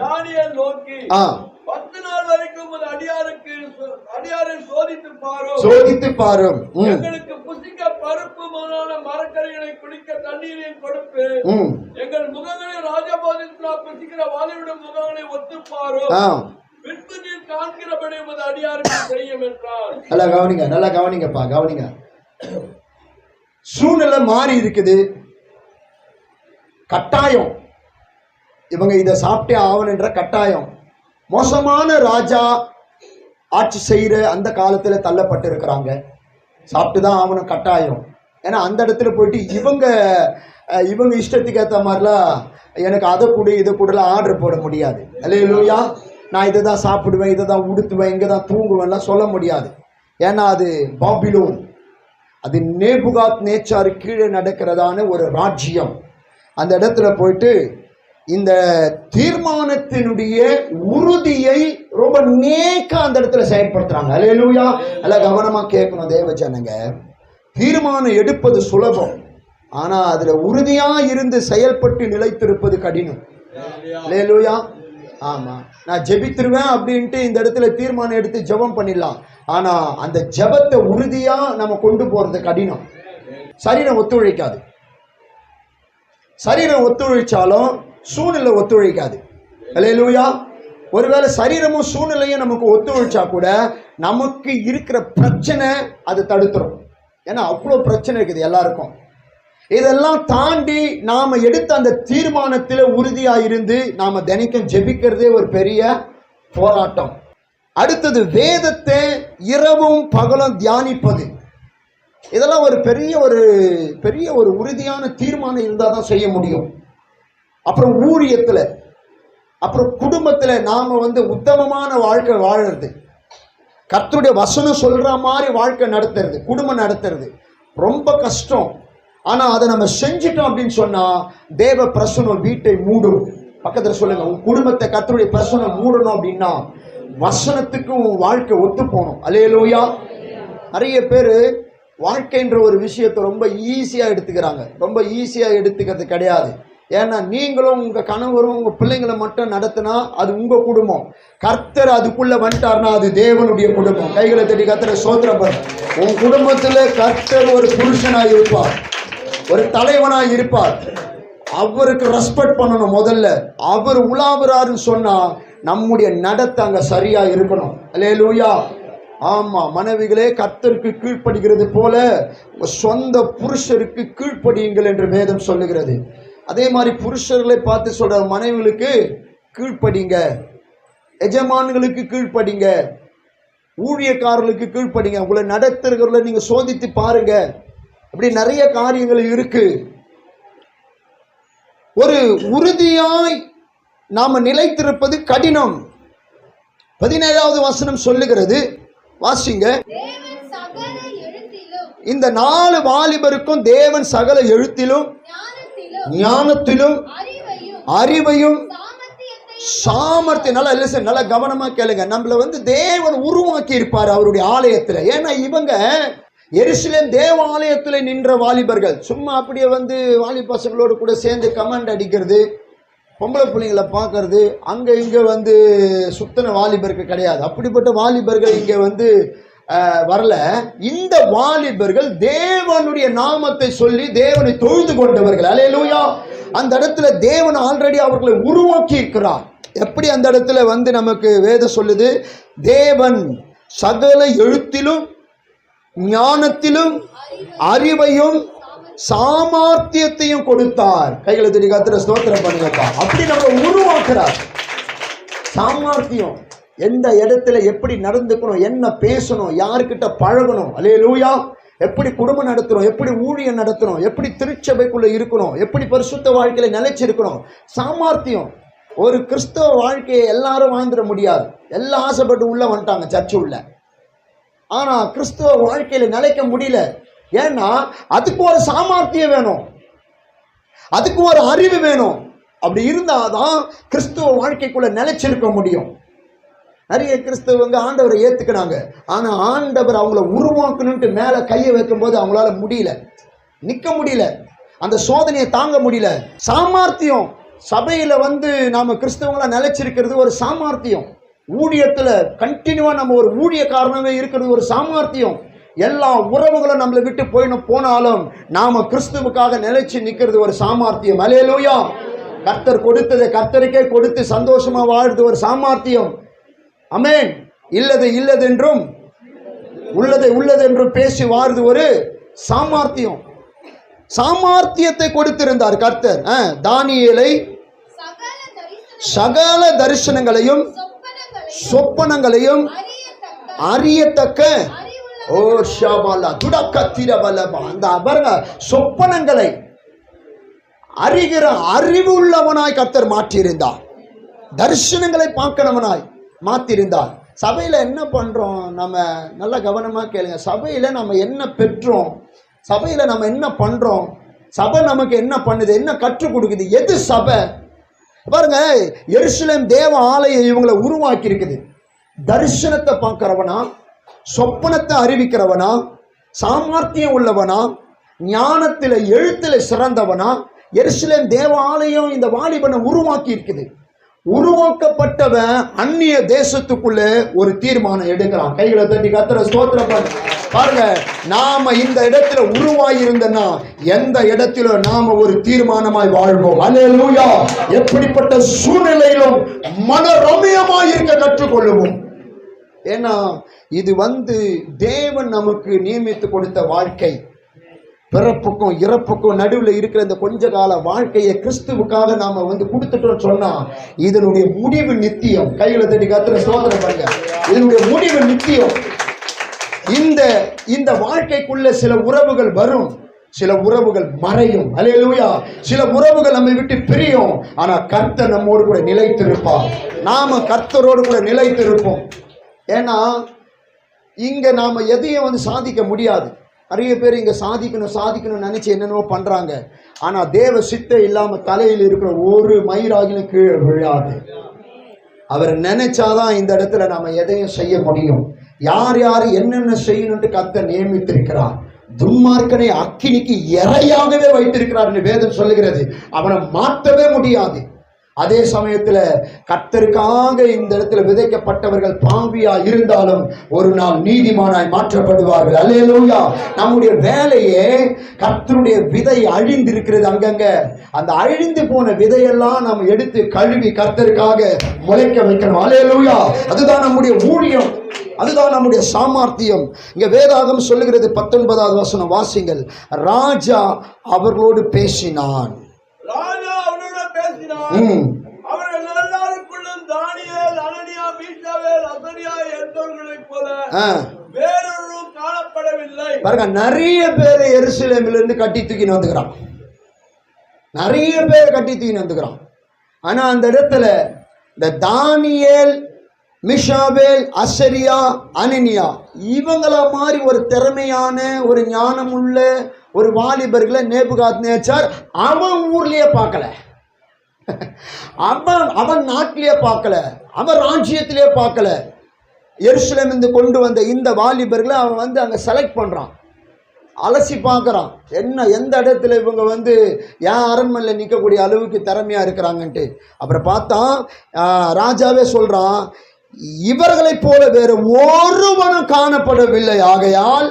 தானியேல் நோக்கி, 10 நாள் வரைக்கும் ஒரு அடியாரை சோதித்து பாரும். எங்களுக்கு புசிக்க பருப்பு முதலான மரக்கறிகளை குடிக்க தண்ணீரையும் கொடுப்பு. எங்கள் முகங்களை ராஜபோஜனத்தினால் புசிக்கிற வாலிபுடைய முகங்களை ஒத்து பாரும். பின்பு நீர் காண்கிறபடி உமது அடியாருக்கு செய்யும் என்றார். நல்லா கவனிங்கப்பா, கவனிங்க. சூழ்நிலை மாறி இருக்குது. கட்டாயம் இவங்க இதை சாப்பிட்டே ஆவன் என்ற கட்டாயம். மோசமான ராஜா ஆட்சி செய்கிற அந்த காலத்தில் தள்ளப்பட்டு இருக்கிறாங்க. சாப்பிட்டுதான் ஆகணும் கட்டாயம். ஏன்னா அந்த இடத்துல போயிட்டு இவங்க இஷ்டத்துக்கு ஏற்ற மாதிரிலாம் எனக்கு அதை கூட இதை கூடலாம் ஆர்டர் போட முடியாது. அல்லேலூயா. நான் இதை தான் சாப்பிடுவேன், இதை தான் உடுத்துவேன், இங்கே தான் தூங்குவேன்லாம் சொல்ல முடியாது. ஏன்னா அது பாபிலோன், அது நேபுகாத் நேச்சாரு கீழே நடக்கிறதான ஒரு ராஜ்யம். அந்த இடத்துல போயிட்டு இந்த தீர்மானத்தினுடைய உறுதியை ரொம்ப நேக்கா அந்த இடத்துல செயல்படுத்துறாங்க. அல்லேலூயா. நல்லா கவனமா கேட்கணும் தேவ ஜனங்க. தீர்மானம் எடுப்பது சுலபம், ஆனா அதுல உறுதியா இருந்து செயல்பட்டு நிலைத்திருப்பது கடினம். அல்லேலூயா. ஆமா, நான் ஜெபித்திருவேன் அப்படின்ட்டு இந்த இடத்துல தீர்மானம் எடுத்து ஜெபம் பண்ணிடலாம். ஆனா அந்த ஜெபத்தை உறுதியா நம்ம கொண்டு போறது கடினம். சரீரம் ஒத்துழைக்காது. சரீரம் ஒத்துழைச்சாலும் சூழ்நிலை ஒத்துழைக்காது. அல்லேலூயா. ஒருவேளை சரீரமும் சூழ்நிலையும் நமக்கு ஒத்துழைச்சா கூட நமக்கு இருக்கிற பிரச்சனை அது தடுத்துரும். ஏன்னா அவ்வளோ பிரச்சனை இருக்குது எல்லாருக்கும். இதெல்லாம் தாண்டி நாம எடுத்த அந்த தீர்மானத்தில் உறுதியா இருந்து நாம தினைக்கும் ஜெபிக்கிறதே ஒரு பெரிய போராட்டம். அடுத்தது வேதத்தை இரவும் பகலும் தியானிப்பது. இதெல்லாம் ஒரு பெரிய ஒரு உறுதியான தீர்மானம் இருந்தால் தான் செய்ய முடியும். அப்புறம் ஊழியத்தில், அப்புறம் குடும்பத்தில் நாம உத்தமமான வாழ்க்கை வாழறது, கர்த்தருடைய வசனம் சொல்ற மாதிரி வாழ்க்கை நடத்துறது, குடும்பம் நடத்துறது ரொம்ப கஷ்டம். ஆனா அதை நம்ம செஞ்சிட்டோம் அப்படின்னு சொன்னா தேவ பிரசனம் வீட்டை மூடும். பக்கத்துல சொல்லுங்க, உன் குடும்பத்தை கர்த்தருடைய பிரசனம் மூடணும் அப்படின்னா வசனத்துக்கு உன் வாழ்க்கை ஒத்து போகணும். அல்லேலூயா. நிறைய பேர் வாழ்க்கைன்ற ஒரு விஷயத்தை ரொம்ப ஈஸியா எடுத்துக்கிறாங்க. ரொம்ப ஈஸியா எடுத்துக்கிறது கிடையாது. ஏன்னா நீங்களும் உங்க கணவரும் உங்க பிள்ளைங்களை மட்டும் நடத்தினா அது உங்க குடும்பம். கர்த்தர் அதுக்குள்ள வந்துட்டார்னா அது தேவனுடைய குடும்பம். கைகளை தட்டி கர்த்தரை ஸ்தோத்திரம். உன் குடும்பத்துல கர்த்தர் ஒரு புருஷனாய் இருப்பார், ஒரு தலைவனாய் இருப்பார். அவருக்கு ரெஸ்பெக்ட் பண்ணணும். முதல்ல அவர் உலாவுறாருன்னு சொன்னா நம்முடைய நடத்தை அங்க சரியா இருக்கணும். அல்லேலூயா. ஆமா, மனைவிகளே கர்த்தருக்கு கீழ்ப்படுகிறது போல சொந்த புருஷருக்கு கீழ்ப்படியுங்கள் என்று வேதம் சொல்லுகிறது. அதே மாதிரி புருஷர்களை பார்த்து சொல்ற, மனைவிகளுக்கு கீழ்ப்படிங்க, எஜமான்களுக்கு கீழ்ப்படிங்க, ஊழியக்காரர்களுக்கு கீழ்ப்படிங்க. உங்களை நடத்துறவர்களை நீங்க சோதித்து பாருங்க. அப்படி நிறைய காரியங்கள் இருக்கு. ஒரு உறுதியாய் நாம நிலைத்திருப்பது கடினம். 17வது வசனம் சொல்லுகிறது, வாசிங்க. இந்த 4 வாலிபருக்கும் தேவன் சகல எழுத்திலும் ஞானத்திலும் அறிவையும் சாமர்த்தியம். நல்லா கவனமா கேளுங்க. நம்மள தேவன் உருவாக்கி இருப்பார் அவருடைய ஆலயத்துல. ஏன்னா இவங்க எருசலேம் தேவாலயத்துல நின்ற வாலிபர்கள். சும்மா அப்படியே வாலி பசங்களோடு கூட சேர்ந்து கமெண்ட் அடிக்கிறது, பொம்பளை பிள்ளைங்களை பார்க்கறது, அங்க இங்க சுத்தன வாலிபர்கள் கிடையாது. அப்படிப்பட்ட வாலிபர்கள் இங்க வரல. இந்த வாலிபர்கள் தேவனுடைய நாமத்தை சொல்லி தேவனை தொழுது கொண்டவர்கள். அல்லேலூயா. அந்த இடத்துல தேவன் ஆல்ரெடி அவர்களை உருவாக்கி இருக்கிறார். எப்படி அந்த இடத்துல நமக்கு வேதம் சொல்லுது, தேவன் சகல எழுத்திலும் ஞானத்திலும் அறிவையும் சாமர்த்தியத்தையும் கொடுத்தார். கைகளை தட்டி கர்த்தரை ஸ்தோத்திரம் பண்ணுங்கப்பா. அப்படி நம்ம உருவாக்குறார். சாமர்த்தியம், எந்த இடத்துல எப்படி நடந்துக்கணும், என்ன பேசணும், யாருக்கிட்ட பழகணும், அல்லேலூயா, எப்படி குடும்பம் நடத்தணும், எப்படி ஊழியம் நடத்தணும், எப்படி திருச்சபைக்குள்ள இருக்கணும், எப்படி பரிசுத்த வாழ்க்கையில நிலைச்சிருக்கணும். சாமர்த்தியம். ஒரு கிறிஸ்தவ வாழ்க்கையை எல்லாரும் வாழ்ந்துட முடியாது. எல்லாம் ஆசைப்பட்டு உள்ள வந்துட்டாங்க சர்ச்சு உள்ள. ஆனா கிறிஸ்தவ வாழ்க்கையில நிலைக்க முடியல. ஏன்னா அதுக்கு ஒரு சாமர்த்தியம் வேணும், அதுக்கு ஒரு அறிவு வேணும். அப்படி இருந்தாதான் கிறிஸ்தவ வாழ்க்கைக்குள்ள நிலைச்சிருக்க முடியும். நிறைய கிறிஸ்தவங்க ஆண்டவரை ஏத்துக்கிறாங்க, ஆனா ஆண்டவர் அவங்கள உருவாக்கணும்ட்டு மேல கையை வைக்கும் போது அவங்களால முடியல, நிக்க முடியல, அந்த சோதனையை தாங்க முடியல. சாமர்த்தியம். சபையில நாம கிறிஸ்தவங்களா நிலைச்சிருக்கிறது ஒரு சாமர்த்தியம். ஊழியத்துல கண்டினியூவா நம்ம ஒரு ஊழியக்காரனாவே இருக்கிறது ஒரு சாமர்த்தியம். எல்லா உறவுகளும் நம்மளை விட்டு போனாலும் நாம கிறிஸ்துவுக்காக நிலைச்சு நிக்கிறது ஒரு சாமர்த்தியம். அல்லேலூயா. கர்த்தர் கொடுத்ததை கர்த்தருக்கே கொடுத்து சந்தோஷமா வாழ்றது ஒரு சாமர்த்தியம். ஆமென். இல்லது இல்லதென்றும் உள்ளதை உள்ளதென்றும் பேசி வாழ்றது ஒரு சாமர்த்தியம். சாமர்த்தியத்தை கொடுத்திருந்தார் கர்த்தர். தானியேலை சகல தரிசனங்களையும் சொப்பனங்களையும் அறியத்தக்க சொப்பனங்களை அறிகிற அறிவு உள்ளவனாய் கர்த்தர் மாற்றியிருந்தார். தரிசனங்களை பார்க்கிறவனாய் மாற்றியிருந்தார். சபையில என்ன பண்றோம் நம்ம? நல்ல கவனமா கேளுங்க. சபையில நம்ம என்ன பெற்றோம், சபையில நம்ம என்ன பண்றோம், சபை நமக்கு என்ன பண்ணுது, என்ன கற்றுக் கொடுக்குது, எது சபை? பாருங்க, எருசலேம் தேவ ஆலயம் இவங்களை உருவாக்கி இருக்குது. தரிசனத்தை பார்க்கிறவனா, சொப்பனத்தை அறிவிக்கிறவனா, சாமர்த்தியம் உள்ளவனா, ஞானத்தில எழுத்துல சிறந்தவனா, எருசலேம் தேவ ஆலயம் இந்த வாலிபனை உருவாக்கி இருக்குது. உருவாக்கப்பட்டவன் அந்நிய தேசத்துக்குள்ள ஒரு தீர்மானம் எடுக்கிறான். கைகளை தட்டி கர்த்தரை ஸ்தோத்திரம் பண்ணு. பாருங்க, நாம இந்த இடத்துல உருவாகி இருந்தனா எந்த இடத்துல நாம ஒரு தீர்மானமாய் வாழ்வோம். அல்லேலூயா. எப்படிப்பட்ட சூழ்நிலையிலும் மனரம்யமாய் இருக்க கற்றுக்கொள்ளுவோம். ஏன்னா இது தேவன் நமக்கு நியமித்து கொடுத்த வாழ்க்கை. பிறப்புக்கும் இறப்புக்கும் நடுவில் இருக்கிற இந்த கொஞ்ச கால வாழ்க்கையை கிறிஸ்துவுக்காக நாம கொடுத்துட்டோம் சொன்னா இதனுடைய முடிவு நித்தியம். கைகளை தட்டி கர்த்தரை ஸ்தோத்திரம் பண்ணுங்க. இதனுடைய முடிவு நித்தியம். இந்த வாழ்க்கைக்குள்ள சில உறவுகள் வரும், சில உறவுகள் மறையும். அல்லேலூயா. சில உறவுகள் நம்மை விட்டு பிரியும். ஆனா கர்த்தர் நம்மோடு கூட நிலைத்திருப்பார். நாம கர்த்தரோடு கூட நிலைத்திருப்போம். ஏன்னா இங்க நாம எதையும் சாதிக்க முடியாது. நிறைய பேர் இங்க சாதிக்கணும் நினைச்சு என்னென்னவோ பண்றாங்க. ஆனா தேவ சித்தை இல்லாம தலையில் இருக்கிற ஒரு மயிராகிலும் கீழே விழாது. அவர் நினைச்சாதான் இந்த இடத்துல நாம எதையும் செய்ய முடியும். யார் யார் என்னென்ன செய்யணும்னு கர்த்தர் நியமித்திருக்கிறார். துன்மார்க்கனை அக்கினிக்கு இரையாகவே வைத்திருக்கிறார் என்று வேதம் சொல்லுகிறது. அவனை மாற்றவே முடியாது. அதே சமயத்துல கர்த்தருக்காக இந்த இடத்துல விதைக்கப்பட்டவர்கள் பாவியா இருந்தாலும் ஒரு நாள் நீதிமானாய் மாற்றப்படுவார்கள். அல்லேலூயா. நம்முடைய வேலையே கர்த்தருடைய விதை அழிந்திருக்கிறது. அங்கங்க அந்த அழிந்து போன விதையெல்லாம் நாம் எடுத்து கழுவி கர்த்தருக்காக முளைக்க வைக்கணும். அல்லேலூயா. அதுதான் நம்முடைய ஊழியம், அதுதான் நம்முடைய சாமர்த்தியம். இங்க வேதாகம் சொல்லுகிறது 19வது வசனம் வாசிங்கள். ராஜா அவர்களோடு பேசினான். அவர்கள் எல்லாருக்குள்ளும் தானியேல், அனனியா, மீஷாவேல், அசரியா என்பவர்களைப் போல வேறொரு காணப்படவில்லை. பாருங்க, நிறைய பேர் எருசலேமிலிருந்து இருந்து கட்டி தூக்கின்னு வந்துக்கிறான். நிறைய பேர் கட்டி தூக்கின்னு வந்துக்கிறான். ஆனா அந்த இடத்துல இந்த தானியேல், மிஷாவேல், அசரியா, அனனியா இவங்கள மாதிரி ஒரு திறமையான ஒரு ஞானம் உள்ள ஒரு வாலிபர்களை நேபுகாத்நேச்சார் அவன் ஊர்லயே பார்க்கல, அவன் நாட்டிலேயே பார்க்கல, அவன் ராஜ்யத்திலே பார்க்கல. எருசலேம் இருந்து கொண்டு வந்த இந்த வாலிபர்களை அவன் வந்து அங்கே செலக்ட் பண்ணுறான், அலசி பார்க்குறான். என்ன எந்த இடத்துல இவங்க வந்து ஏன் அரண்மனையில் நிற்கக்கூடிய அளவுக்கு திறமையாக இருக்கிறாங்கன்ட்டு. அப்புறம் பார்த்தா ராஜாவே சொல்கிறான், இவர்களைப் போல வேறு ஒருவனும் காணப்படவில்லை. ஆகையால்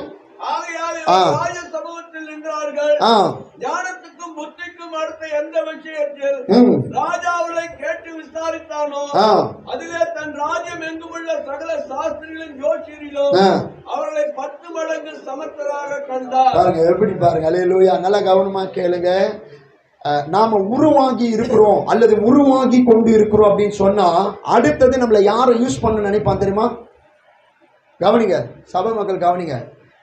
சமூகத்தில் நின்றார்கள். ஞானத்துக்கும் புத்திக்கும் அடுத்த எந்த விஷயத்தில் ராஜாவை கேட்டு விசாரித்தானோ அதிலே தன் ராஜ்யம் எங்குமுள்ள சகல சாஸ்திரிகளின் ஜோசியரிலும் அவர்களை 10 மடங்கு சமர்த்தராக கண்டார். பாருங்க எப்படி பாருங்க. அல்லேலூயா. நல்லா கவனமா கேளுங்க. நாம உருவாகி இருக்கிறோம் அல்லது உருவாகி கொண்டு இருக்கிறோம் அப்படின்னு சொன்னா அடுத்தது நம்மளை யாரை யூஸ் பண்ண நினைப்பான் தெரியுமா? கவனிங்க சபை மக்கள், கவனிங்க.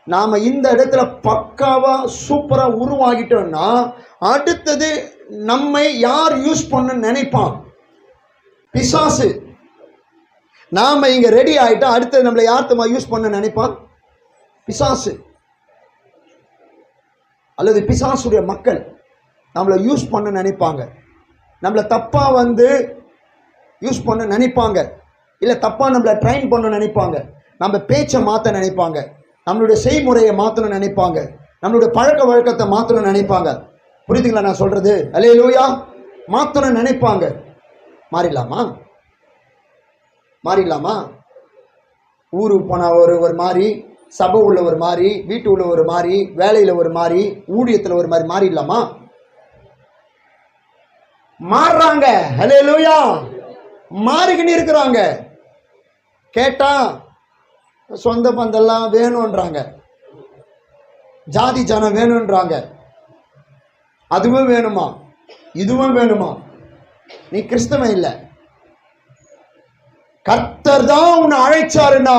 நாம இந்த இடத்துல பக்காவா சூப்பரா உருவாகிட்டோம்னா அடுத்தது நம்மை யார் யூஸ் பண்ண நினைப்பான்? பிசாசு. நாம இங்க ரெடி ஆயிட்டா அடுத்தது நம்மளை யார்த்தமா யூஸ் பண்ண நினைப்பான்? பிசாசு அல்லது பிசாசுடைய மக்கள் நம்மளை யூஸ் பண்ண நினைப்பாங்க. நம்மளை தப்பா வந்து யூஸ் பண்ண நினைப்பாங்க, இல்லை தப்பா நம்மளை ட்ரைன் பண்ண நினைப்பாங்க, நம்ம பேச்சை மாற்ற நினைப்பாங்க, நம்மளுடைய செய்முறையை மாற்றணும்னு நினைப்பாங்க, நம்மளுடைய பழக்க வழக்கத்தை மாற்றணும்னு நினைப்பாங்க. புரியுதுங்களா நான் சொல்றது? அல்லேலூயா. மாற்றணும்னு நினைப்பாங்க. மாறிடலாமா? மாறிடலாமா? ஊருக்கு போனால் ஒரு மாதிரி, சபை உள்ள ஒரு மாதிரி, வீட்டு உள்ள ஒரு மாதிரி, வேலையில் ஒரு மாதிரி, ஊழியத்தில் ஒரு மாதிரி மாறிடலாமா? மாறுறாங்க. அல்லேலூயா. மாறிக்கின்னு இருக்கிறாங்க. கேட்டா சொந்த பந்தெல்லாம் வேணும்ன்றாங்க, ஜாதி ஜனம் வேணும்ன்றாங்க. அதுவும் வேணுமா, இதுவும் வேணுமா? நீ கிறிஸ்தவன் இல்லை. கர்த்தர் தான் உன்னை அழைச்சாருன்னா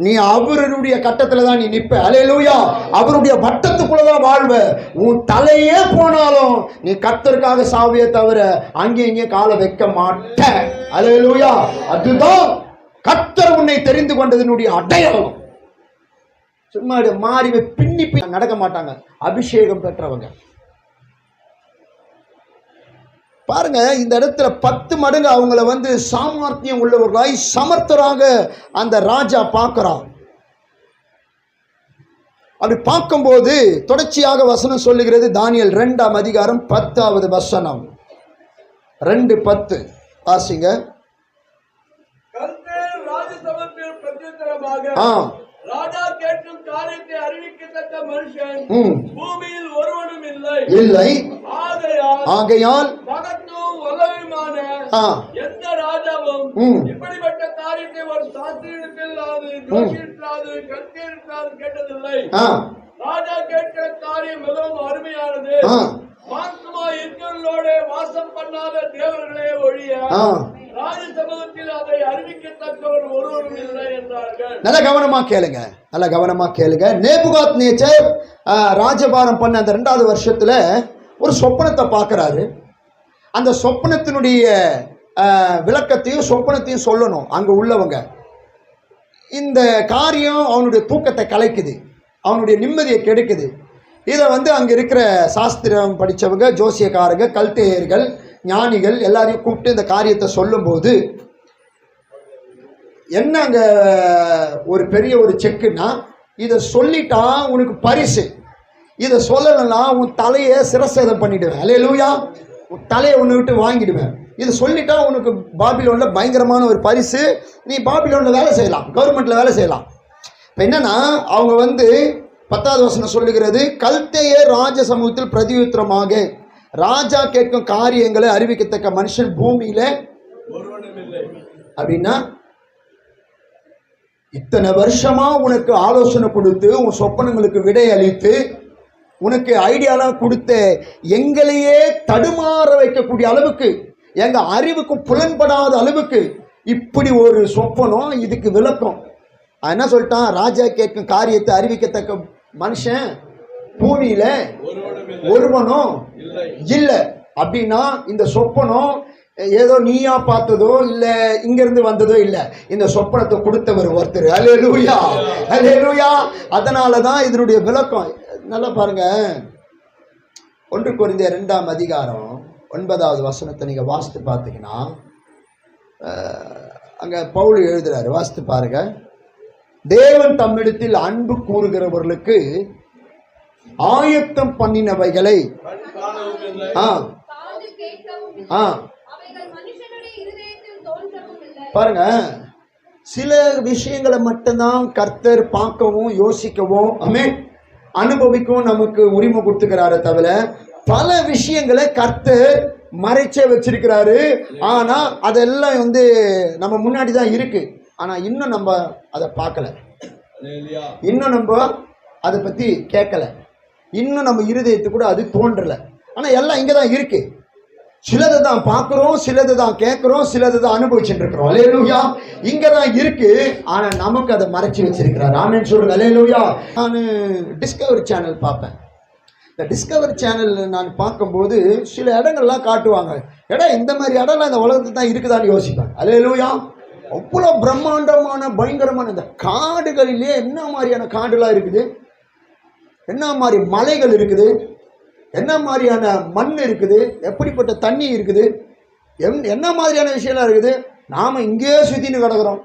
நீ அவருடைய கட்டத்துல தான் நீ நிற்ப. அல்லேலூயா. அவருடைய வட்டத்துக்குள்ளதான் வாழ்வ. உன் தலையே போனாலும் நீ கர்த்தருக்காக சாவியே தவிர அங்கே இங்கே காலை வைக்க மாட்ட. அல்லேலூயா. அதுதான் கர்த்தர் உன்னை தெரிந்து கொண்டதனுடைய அடையாளம். சும்மா மாறி பின்னி நடக்க மாட்டாங்க அபிஷேகம் பெற்றவங்க. பாருங்க, இந்த இடத்துல 10 மடங்கு அவங்கள வந்து சாமர்த்தியம் உள்ளவர்களாய் சமர்த்தராக அந்த ராஜா பார்க்கிறான். அப்படி பார்க்கும்போது தொடர்ச்சியாக வசனம் சொல்லுகிறது. தானியேல் 2ஆம் அதிகாரம் 10வது வசனம். 2:10 வாசிங்க. ராஜா கேட்கும் காரியத்தை அறிவிக்கத்தக்க மனுஷன் பூமியில் ஒருவனும் இல்லை. ஆகையால் மகத்துவம் வல்லமையுமான எந்த ராஜாவும் இப்படிப்பட்ட காரியத்தை ஒரு சாஸ்திரியிடத்திலாவது ஜோசியத்திலாவது கல்வியிடத்திலாவது கேட்டதில்லை. ராஜா கேட்கிற காரியம் மிகவும் அருமையானது. மாசமா இருக்கிறவர்களோட வாசம் பண்ணாத தேவர்களே ஒழிய ராஜ சமூகத்தில் அதை அறிவிக்கத்தக்கவர் ஒருவரும் இல்லை என்றார்கள். நல்ல கவனமா கேளுங்க, நல்ல கவனமா கேளுங்க. நேபுகாத்நேச்சர் ராஜபாரம் பண்ண அந்த 2வது வருஷத்துல ஒரு சொப்பனத்தை பார்க்கிறாரு. அந்த சொப்பனத்தினுடைய விளக்கத்தையும் சொப்பனத்தையும் சொல்லணும் அங்க உள்ளவங்க. இந்த காரியம் அவனுடைய தூக்கத்தை கலைக்குது, அவனுடைய நிம்மதியை கெடுக்குது. இதை வந்து அங்கே இருக்கிற சாஸ்திரம் படித்தவங்க, ஜோசியக்காரங்க, கல்தேயர்கள், ஞானிகள் எல்லாரையும் கூப்பிட்டு இந்த காரியத்தை சொல்லும்போது என்ன அங்கே ஒரு பெரிய ஒரு செக்குன்னா, இதை சொல்லிட்டா உனக்கு பரிசு, இதை சொல்லலைன்னா உன் தலையை சிரசேதம் பண்ணிடுவேன். அல்லேலூயா. தலையை ஒன்று விட்டு வாங்கிடுவேன். இது சொல்லிட்டா உனக்கு பாபிலோன்ல பயங்கரமான ஒரு பரிசு, நீ பாபிலோன்ல வேலை செய்யலாம், கவர்மெண்ட்ல வேலை செய்யலாம். இப்போ என்னன்னா அவங்க 10வது வசனம் சொல்லுகிறது, கல்தேயர் ராஜ சமூகத்தில் பிரதியுத்தரமாக ராஜா கேட்கும் காரியங்களை அறிவிக்கத்தக்க மனுஷன் பூமியில அப்படின்னா, இத்தனை வருஷமா உனக்கு ஆலோசனை கொடுத்து உன் சொப்பனங்களுக்கு விடை அளித்து உனக்கு ஐடியாலாம் கொடுத்த எங்களையே தடுமாற வைக்கக்கூடிய அளவுக்கு, எங்க அறிவுக்கு புலன்படாத அளவுக்கு இப்படி ஒரு சொப்பனம், இதுக்கு விளக்கம். என்ன சொல்லிட்டான், ராஜா கேட்கும் காரியத்தை அறிவிக்கத்தக்க மனுஷன் பூமியில ஒருவனும் இல்லை அப்படின்னா, இந்த சொப்பனம் ஏதோ நீயா பார்த்ததோ இல்ல இங்கிருந்து வந்ததோ இல்ல, இந்த சொப்பனத்தை கொடுத்தவர் ஒருத்தர். அல்லேலூயா, அல்லேலூயா. அதனாலதான் இதனுடைய விளக்கம் நல்லா பாருங்க. 1 கொரிந்தியர் 2ஆம் அதிகாரம் 9வது வசனத்தை நீங்க வாசித்து பார்த்தீங்கன்னா, அங்க பவுல் எழுதுறாரு, வாசித்து பாருங்க. தேவன் தம்மிடத்தில் அன்பு கூறுகிறவர்களுக்கு ஆயத்தம் பண்ணினவைகளை பாருங்க. சில விஷயங்களை மட்டும்தான் கர்த்தர் பார்க்கவும் யோசிக்கவும் அனுபவிக்கவும் நமக்கு உரிமை கொடுத்துக்கிறாரு தவிர, பல விஷயங்களை கர்த்தர் மறைச்சே வச்சிருக்கிறாரு. ஆனா அதெல்லாம் நம்ம முன்னாடி தான் இருக்கு. ஆனா இன்னும் நம்ம அதை பார்க்கல, இன்னும் நம்ம அதை பத்தி கேட்கல, இன்னும் நம்ம இருதயத்துக்கு கூட அது தோன்றல. ஆனா எல்லாம் இங்கதான் இருக்கு. சிலதை தான் பார்க்கிறோம், சிலதை தான் கேட்கிறோம், சிலதை தான் அனுபவிச்சுட்டு இருக்கிறோம். அல்லேலூயா. இங்கதான் இருக்கு, ஆனா நமக்கு அதை மறைச்சு வச்சிருக்கிறார். ஆமென் சொல்லுங்க. அல்லேலூயா. நான் டிஸ்கவரி சேனல் பார்ப்பேன். இந்த டிஸ்கவரி சேனல் நான் பார்க்கும்போது சில இடங்கள்லாம் காட்டுவாங்க. இந்த மாதிரி இடம்லாம் இந்த உலகத்துல தான் இருக்குதான்னு யோசிப்பேன். அல்லேலூயா. அவ்வளோ பிரம்மாண்டமான பயங்கரமான இந்த காடுகளிலே என்ன மாதிரியான காடுலாம் இருக்குது, என்ன மாதிரி மலைகள் இருக்குது, என்ன மாதிரியான மண் இருக்குது, எப்படிப்பட்ட தண்ணி இருக்குது, என்ன மாதிரியான விஷயம்லாம் இருக்குது. நாம இங்கேயே சுத்தின்னு கிடக்குறோம்,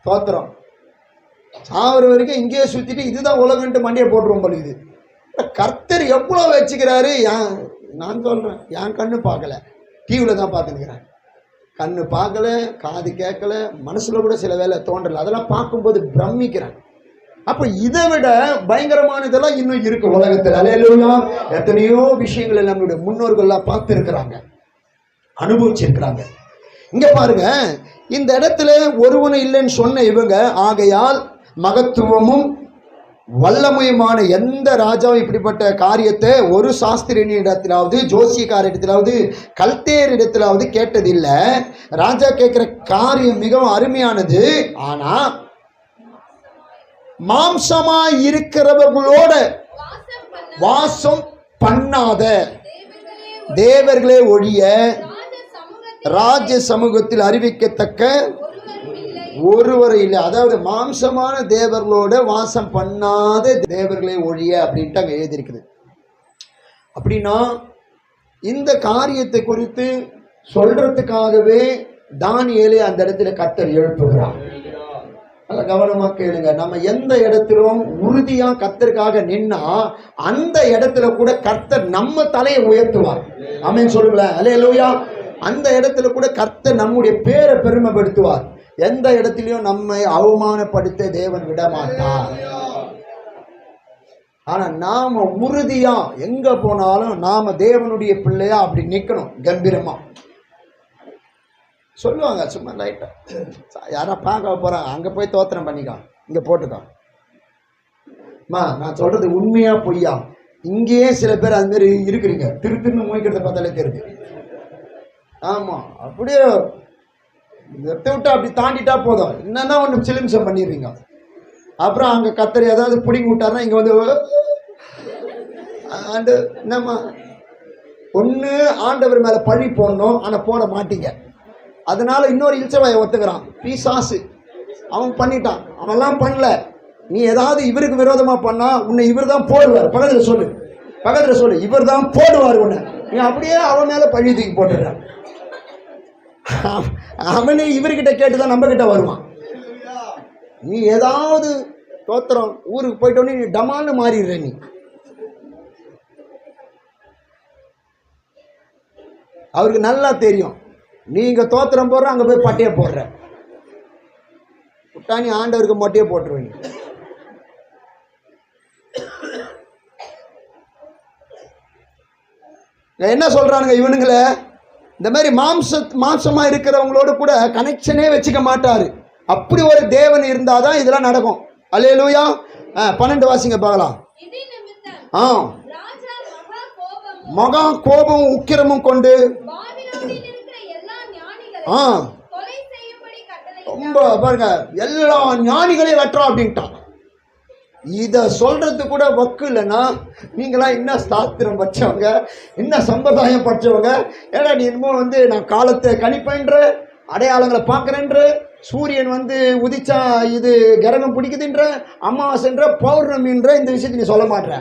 தோத்துறோம், சாவர வரைக்கும் இங்கேயே சுத்திட்டு இதுதான் உலகன்ட்டு மண்டியை போட்டுருவோம் போல. இது கர்த்தர் எவ்வளோ வச்சுக்கிறாரு. நான் சொல்றேன், என் கண்ணு பார்க்கல, டிவியில தான் பார்த்துக்கிறேன். கண்ணு பார்க்கல, காது கேட்கல, மனசுல கூட சில வேலை தோன்றல. அதெல்லாம் பார்க்கும்போது பிரமிக்கிறேன். அப்ப இதை விட பயங்கரமானதெல்லாம் இன்னும் இருக்கு உலகத்தில். அல்லேலூயா. எத்தனையோ விஷயங்களை நம்மளுடைய முன்னோர்கள்லாம் பார்த்து இருக்கிறாங்க, அனுபவிச்சிருக்கிறாங்க. இங்க பாருங்க, இந்த இடத்துல ஒருவனும் இல்லைன்னு சொன்ன இவங்க, ஆகையால் மகத்துவமும் வல்லமையுமான எந்த ராஜாவும் இப்படிப்பட்ட காரியத்தை ஒரு சாஸ்திரியின் இடத்திலாவது, ஜோசியக்கார இடத்திலாவது, கல்தேர் இடத்திலாவது கேட்டதில்லை. ராஜா கேட்கிற காரியம் மிகவும் அருமையானது. ஆனா மாம்சமாய் இருக்கிறவர்களோட வாசம் பண்ணாத தேவர்களே ஒழிய ராஜ சமூகத்தில் அறிவிக்கத்தக்க ஒருவர் இல்லை. அதாவது மாம்சமான தேவர்களோட வாசம் பண்ணாத தேவர்களே ஒழிய அப்படின்ட்டு அங்க எழுதியிருக்குது. அப்படின்னா இந்த காரியத்தை குறித்து சொல்றதுக்காகவே தானியேலை அந்த இடத்துல கர்த்தர் எழுப்புகிறார். நல்ல கவனமா கேளுங்க. நம்ம எந்த இடத்திலும் உறுதியா கர்த்தருக்காக நின்னா அந்த இடத்துல கூட கர்த்தர் நம்ம தலையை உயர்த்துவார். ஆமென் சொல்லுங்களேன். அல்லேலூயா. அந்த இடத்துல கூட கர்த்தர் நம்முடைய பேரை பெருமைப்படுத்துவார். எந்த இடத்திலையும் நம்மை அவமானப்படுத்த தேவன் விட மாட்டார். ஆனா நாம உறுதியா எங்க போனாலும் நாம தேவனுடைய பிள்ளையா அப்படி நிக்கணும். கம்பீரமா சொல்லுவாங்க, சும்மா லைட்டா யாரா பார்க்க போறாங்க, அங்க போய் தோத்திரம் பண்ணிக்கோ, இங்க போட்டுக்கோ. நான் சொல்றது உண்மையா பொய்யா? இங்கேயே சில பேர் அது மாதிரி இருக்கிறீங்க. திருன்னு மூய்க்கிறத பார்த்தாலே தெரியுது. ஆமா, அப்படியே விட்டு அப்படி தாண்டிட்டா போதும், என்னன்னா ஒன்று சிலிம்சம் பண்ணிடுறீங்க. அப்புறம் அங்கே கத்தர் ஏதாவது பிடிங்கி விட்டாருன்னா இங்கே என்னம்மா ஒன்று ஆண்டவர் மேலே பழி போடணும், ஆனால் போட மாட்டீங்க. அதனால இன்னொரு இல்சவாயை ஒத்துக்கிறான், பிசாசு. அவன் பண்ணிட்டான், அவன்லாம் பண்ணல. நீ ஏதாவது இவருக்கு விரோதமாக பண்ணா உன்னை இவர் தான் போடுவார். பக்கத்தில் சொல்லு, இவர் தான் போடுவார் உன்னை. நீ அப்படியே அவன் மேலே பழி தூக்கி போட்டுடுற. அவனே இவர்கிட்ட கேட்டுதான் நம்ம கிட்ட வருவான். நீ ஏதாவது தோத்திரம் ஊருக்கு போயிட்டோன்னு நீ டமான்னு மாறிடுற. நீ அவருக்கு நல்லா தெரியும், நீங்க தோத்திரம் போடுற அங்க போய் பட்டையை போடுற புட்டாணி ஆண்டவருக்கு மொட்டையை போட்டுருவீங்க. என்ன சொல்றானுங்க இவனுங்கள, இந்த மாதிரி மாம்சமா இருக்கிறவங்களோட கூட கனெக்ஷனே வச்சுக்க மாட்டாரு. அப்படி ஒரு தேவன் இருந்தாதான் இதெல்லாம் நடக்கும். அல்லேலூயா. 12 வாசிங்க பார்க்கலாம். மகா கோபம் உக்கிரமும் கொண்டு ரொம்ப பாருங்க எல்லா ஞானிகளையும் வெட்டுறோம் அப்படின்ட்டான். இத சொல்றது கூட வக்கு இல்லைன்னா நீங்களாம் என்ன சாஸ்திரம் பற்றவங்க, என்ன சம்பிரதாயம் பற்றவங்க, ஏன்னா நீ இன்னமும் நான் காலத்தை கணிப்பேன்ற, அடையாளங்களை பார்க்குறேன்ற, சூரியன் உதிச்சா இது கிரகம் பிடிக்குதுன்ற, அமாவாசைன்ற, பௌர்ணமின்ற இந்த விஷயத்தை நீ சொல்ல மாட்டேற.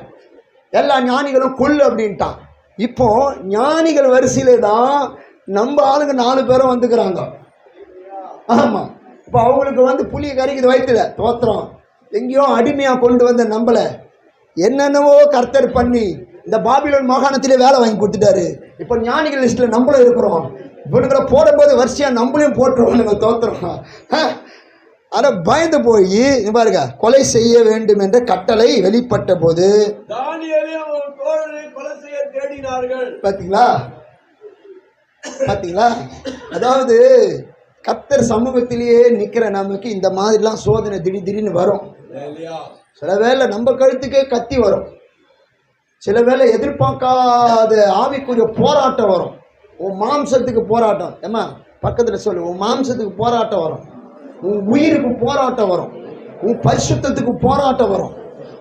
எல்லா ஞானிகளும் கொள்ளு அப்படின்ட்டான். இப்போ ஞானிகள் வரிசையில தான் நம்ம ஆளுங்க 4 பேரும் வந்துக்கிறாங்க. ஆமா, இப்போ அவங்களுக்கு புளிய கறிக்குது வயிற்றுல தோத்திரம், எங்கேயோ அடிமையா கொண்டு வந்த நம்மள என்னென்னவோ கர்த்தர் பண்ணி இந்த பாபிலோன் மாகாணத்திலே வேலை வாங்கி கொடுத்துட்டாரு. இப்போ ஞானிகள் லிஸ்ட்ல நம்மளும் இருக்கிறோம். இவனுங்களை போடும்போது வரிசையா நம்மளையும் போட்டுருவோம் தோத்திரம். ஆனா பயந்து போய் பாருங்க, கொலை செய்ய வேண்டும் என்ற கட்டளை வெளிப்பட்ட போது பாத்தீங்களா பாத்தீங்களா, அதாவது கர்த்தர் சமூகத்திலேயே நிக்கிற நமக்கு இந்த மாதிரிலாம் சோதனை திடீர்னு வரும். சில வேளை நம்ம கழுத்துக்கே கத்தி வரும், சில வேளை எதிர்பார்க்காத ஆவிக்குரிய போராட்டம் வரும். உன் மாம்சத்துக்கு போராட்டம், ஏமா பக்கத்துல சொல்லு, உன் மாம்சத்துக்கு போராட்டம் வரும், உன் உயிருக்கு போராட்டம் வரும், உன் பரிசுத்தத்துக்கு போராட்டம் வரும்,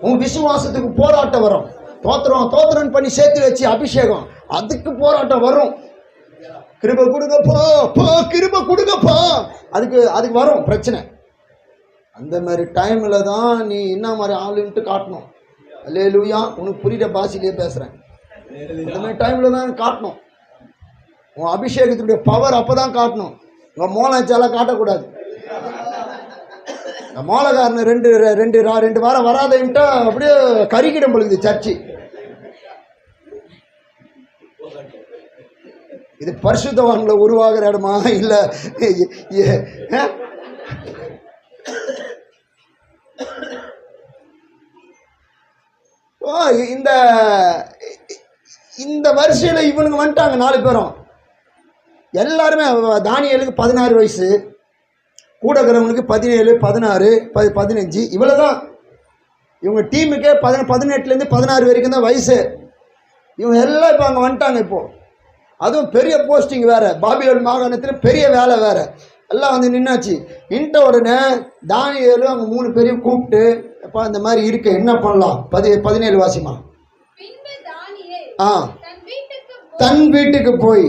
உன் விசுவாசத்துக்கு போராட்டம் வரும். தோத்திரம் பண்ணி சேர்த்து வச்சு அபிஷேகம், அதுக்கு போராட்டம் வரும். கிருபை கொடுங்கப்பா, கிருபை கொடுங்கப்பா, அதுக்கு வரும் பிரச்சனை. அந்த மாதிரி டைம்ல தான் நீ என்ன மாதிரி ஆளுன்ட்டு காட்டணும். அல்லேலூயா. உனக்கு புரியுற பாஷையிலேயே பேசுறேன். அந்த மாதிரி டைம்ல தான் காட்டணும். உன் அபிஷேகத்தினுடைய பவர் அப்பதான் காட்டணும். உங்க மோளச்சால காட்டக்கூடாது. இந்த மோளக்காரன் ரெண்டு வாரம் வராதன்ட்டா அப்படியே கருகிடம் பொழுது சர்ச்சு. இது பரிசுத்தவான்களை உருவாகிற இடமா இல்ல? இந்த வரிசையில இவனுங்க வந்துட்டாங்க 4 பேரும். எல்லாருமே தானியேலுக்கு 16 வயசு, கூட இருக்கிறவங்களுக்கு 17, 16, 15, இவ்வளவுதான். இவங்க டீமுக்கே 18லேருந்து 16 வரைக்கும் தான் வயசு. இவங்க எல்லாம் இப்போ அங்கே வந்துட்டாங்க. இப்போ அதுவும் பெரிய போஸ்டிங் வேற, பாபிலோன் மாகாணத்தில் பெரிய வேலை வேற, எல்லாம் நின்னாச்சு. நின்ற உடனே தானியேலும் அவங்க 3 பேரையும் கூப்பிட்டு, அப்பா இந்த மாதிரி இருக்கு, என்ன பண்ணலாம்? 17 வாசிமா. தன் வீட்டுக்கு போய்